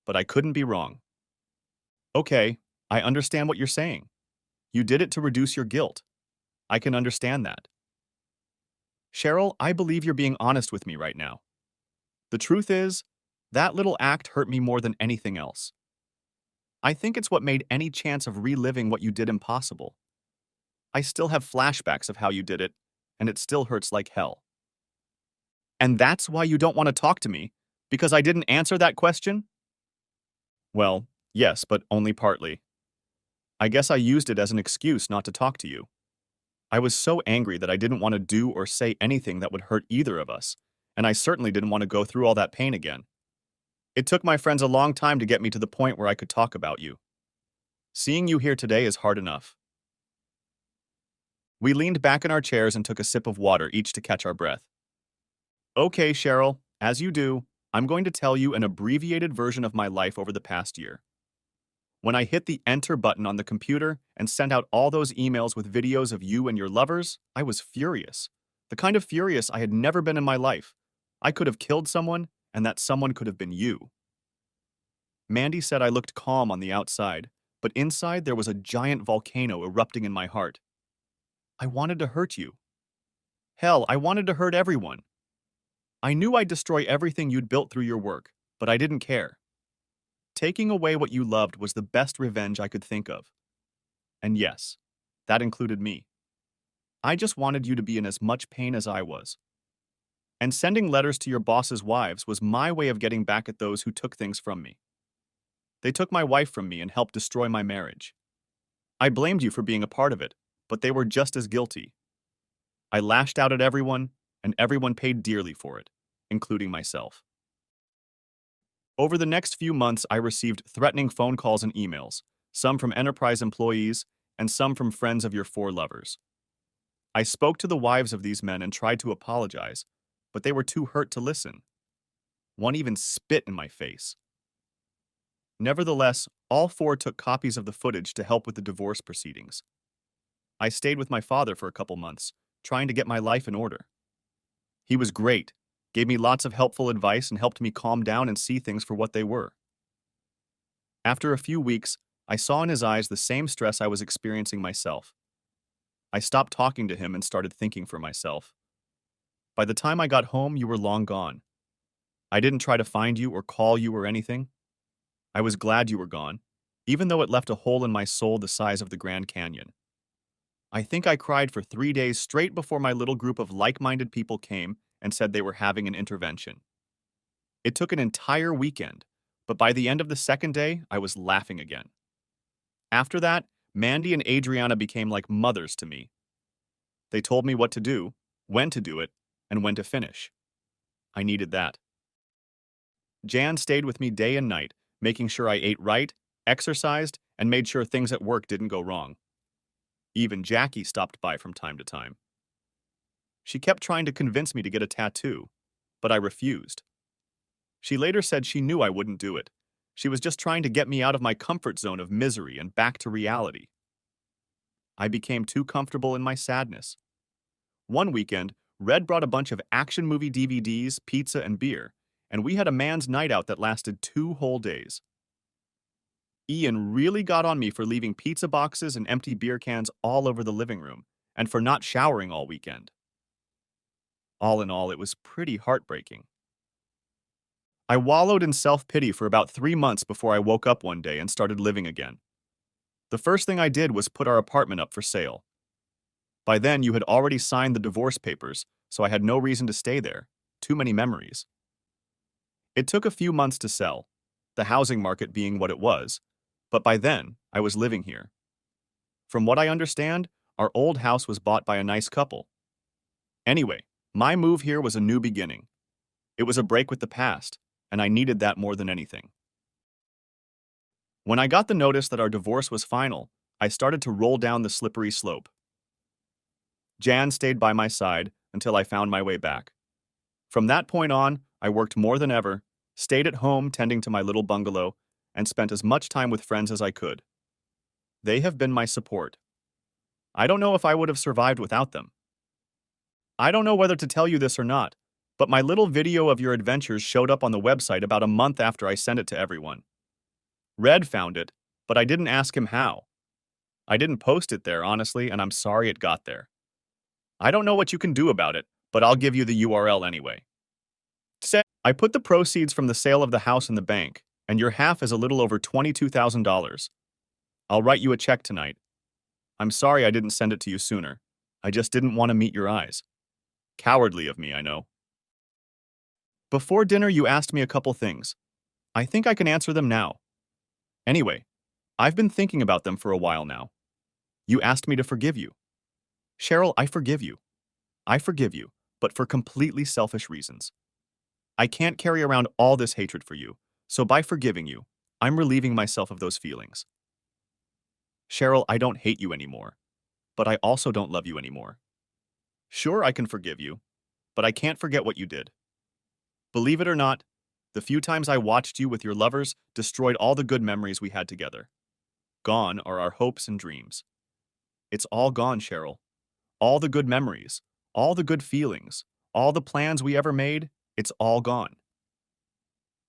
But I couldn't be wrong. Okay, I understand what you're saying. You did it to reduce your guilt. I can understand that. Cheryl, I believe you're being honest with me right now. The truth is, that little act hurt me more than anything else. I think it's what made any chance of reliving what you did impossible. I still have flashbacks of how you did it, and it still hurts like hell. And that's why you don't want to talk to me, because I didn't answer that question? Well, yes, but only partly. I guess I used it as an excuse not to talk to you. I was so angry that I didn't want to do or say anything that would hurt either of us, and I certainly didn't want to go through all that pain again. It took my friends a long time to get me to the point where I could talk about you. Seeing you here today is hard enough. We leaned back in our chairs and took a sip of water each to catch our breath. Okay, Cheryl, as you do, I'm going to tell you an abbreviated version of my life over the past year. When I hit the enter button on the computer and sent out all those emails with videos of you and your lovers, I was furious. The kind of furious I had never been in my life. I could have killed someone, and that someone could have been you. Mandy said I looked calm on the outside, but inside there was a giant volcano erupting in my heart. I wanted to hurt you. Hell, I wanted to hurt everyone. I knew I'd destroy everything you'd built through your work, but I didn't care. Taking away what you loved was the best revenge I could think of. And yes, that included me. I just wanted you to be in as much pain as I was. And sending letters to your boss's wives was my way of getting back at those who took things from me. They took my wife from me and helped destroy my marriage. I blamed you for being a part of it, but they were just as guilty. I lashed out at everyone, and everyone paid dearly for it, including myself. Over the next few months, I received threatening phone calls and emails, some from enterprise employees and some from friends of your four lovers. I spoke to the wives of these men and tried to apologize, but they were too hurt to listen. One even spit in my face. Nevertheless, all four took copies of the footage to help with the divorce proceedings. I stayed with my father for a couple months, trying to get my life in order. He was great, gave me lots of helpful advice, and helped me calm down and see things for what they were. After a few weeks, I saw in his eyes the same stress I was experiencing myself. I stopped talking to him and started thinking for myself. By the time I got home, you were long gone. I didn't try to find you or call you or anything. I was glad you were gone, even though it left a hole in my soul the size of the Grand Canyon. I think I cried for 3 days straight before my little group of like-minded people came and said they were having an intervention. It took an entire weekend, but by the end of the second day, I was laughing again. After that, Mandy and Adriana became like mothers to me. They told me what to do, when to do it, and when to finish. I needed that. Jan stayed with me day and night, making sure I ate right, exercised, and made sure things at work didn't go wrong. Even Jackie stopped by from time to time. She kept trying to convince me to get a tattoo, but I refused. She later said she knew I wouldn't do it. She was just trying to get me out of my comfort zone of misery and back to reality. I became too comfortable in my sadness. One weekend, Red brought a bunch of action movie DVDs, pizza, and beer, and we had a man's night out that lasted 2 whole days. Ian really got on me for leaving pizza boxes and empty beer cans all over the living room, and for not showering all weekend. All in all, it was pretty heartbreaking. I wallowed in self-pity for about 3 months before I woke up one day and started living again. The first thing I did was put our apartment up for sale. By then, you had already signed the divorce papers, so I had no reason to stay there. Too many memories. It took a few months to sell, the housing market being what it was, but by then, I was living here. From what I understand, our old house was bought by a nice couple. Anyway, my move here was a new beginning. It was a break with the past, and I needed that more than anything. When I got the notice that our divorce was final, I started to roll down the slippery slope. Jan stayed by my side until I found my way back. From that point on, I worked more than ever, stayed at home tending to my little bungalow, and spent as much time with friends as I could. They have been my support. I don't know if I would have survived without them. I don't know whether to tell you this or not, but my little video of your adventures showed up on the website about a month after I sent it to everyone. Red found it, but I didn't ask him how. I didn't post it there, honestly, and I'm sorry it got there. I don't know what you can do about it, but I'll give you the URL anyway. I put the proceeds from the sale of the house in the bank, and your half is a little over $22,000. I'll write you a check tonight. I'm sorry I didn't send it to you sooner. I just didn't want to meet your eyes. Cowardly of me, I know. Before dinner, you asked me a couple things. I think I can answer them now. Anyway, I've been thinking about them for a while now. You asked me to forgive you. Cheryl, I forgive you. I forgive you, but for completely selfish reasons. I can't carry around all this hatred for you, so by forgiving you, I'm relieving myself of those feelings. Cheryl, I don't hate you anymore, but I also don't love you anymore. Sure, I can forgive you, but I can't forget what you did. Believe it or not, the few times I watched you with your lovers destroyed all the good memories we had together. Gone are our hopes and dreams. It's all gone, Cheryl. All the good memories, all the good feelings, all the plans we ever made, it's all gone.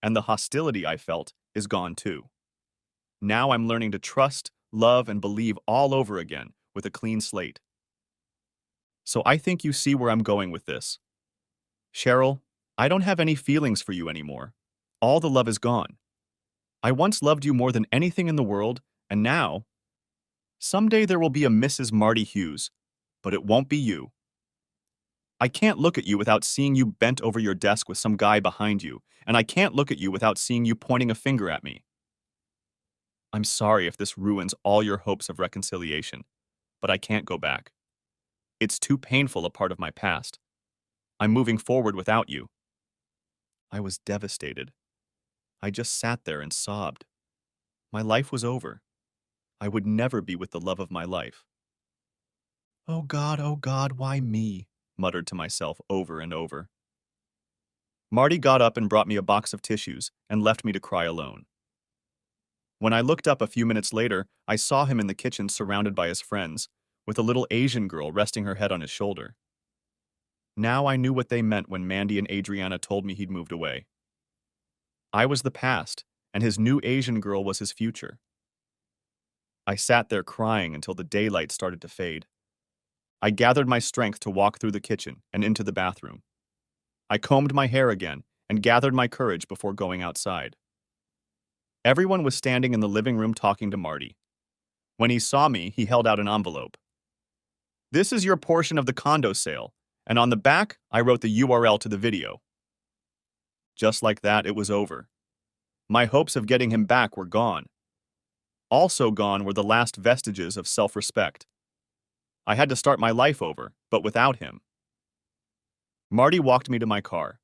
And the hostility I felt is gone too. Now I'm learning to trust, love, and believe all over again with a clean slate. So I think you see where I'm going with this. Cheryl, I don't have any feelings for you anymore. All the love is gone. I once loved you more than anything in the world, and now, someday there will be a Mrs. Marty Hughes, but it won't be you. I can't look at you without seeing you bent over your desk with some guy behind you, and I can't look at you without seeing you pointing a finger at me. I'm sorry if this ruins all your hopes of reconciliation, but I can't go back. It's too painful a part of my past. I'm moving forward without you. I was devastated. I just sat there and sobbed. My life was over. I would never be with the love of my life. Oh God, why me? Muttered to myself over and over. Marty got up and brought me a box of tissues and left me to cry alone. When I looked up a few minutes later, I saw him in the kitchen surrounded by his friends, with a little Asian girl resting her head on his shoulder. Now I knew what they meant when Mandy and Adriana told me he'd moved away. I was the past, and his new Asian girl was his future. I sat there crying until the daylight started to fade. I gathered my strength to walk through the kitchen and into the bathroom. I combed my hair again and gathered my courage before going outside. Everyone was standing in the living room talking to Marty. When he saw me, he held out an envelope. This is your portion of the condo sale, and on the back, I wrote the URL to the video. Just like that, it was over. My hopes of getting him back were gone. Also gone were the last vestiges of self-respect. I had to start my life over, but without him. Marty walked me to my car.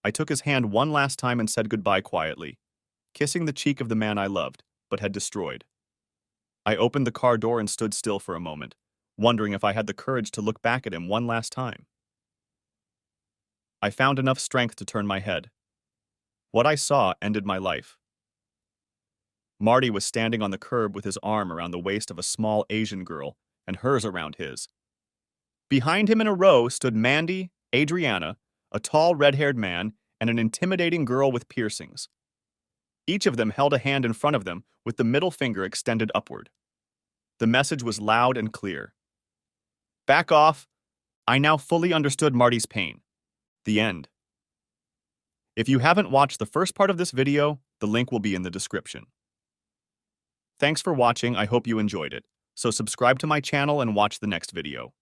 I took his hand one last time and said goodbye quietly, kissing the cheek of the man I loved, but had destroyed. I opened the car door and stood still for a moment, wondering if I had the courage to look back at him one last time. I found enough strength to turn my head. What I saw ended my life. Marty was standing on the curb with his arm around the waist of a small Asian girl and hers around his. Behind him in a row stood Mandy, Adriana, a tall red-haired man, and an intimidating girl with piercings. Each of them held a hand in front of them with the middle finger extended upward. The message was loud and clear. Back off. I now fully understood Marty's pain. The end. If you haven't watched the first part of this video, the link will be in the description. Thanks for watching, I hope you enjoyed it. So subscribe to my channel and watch the next video.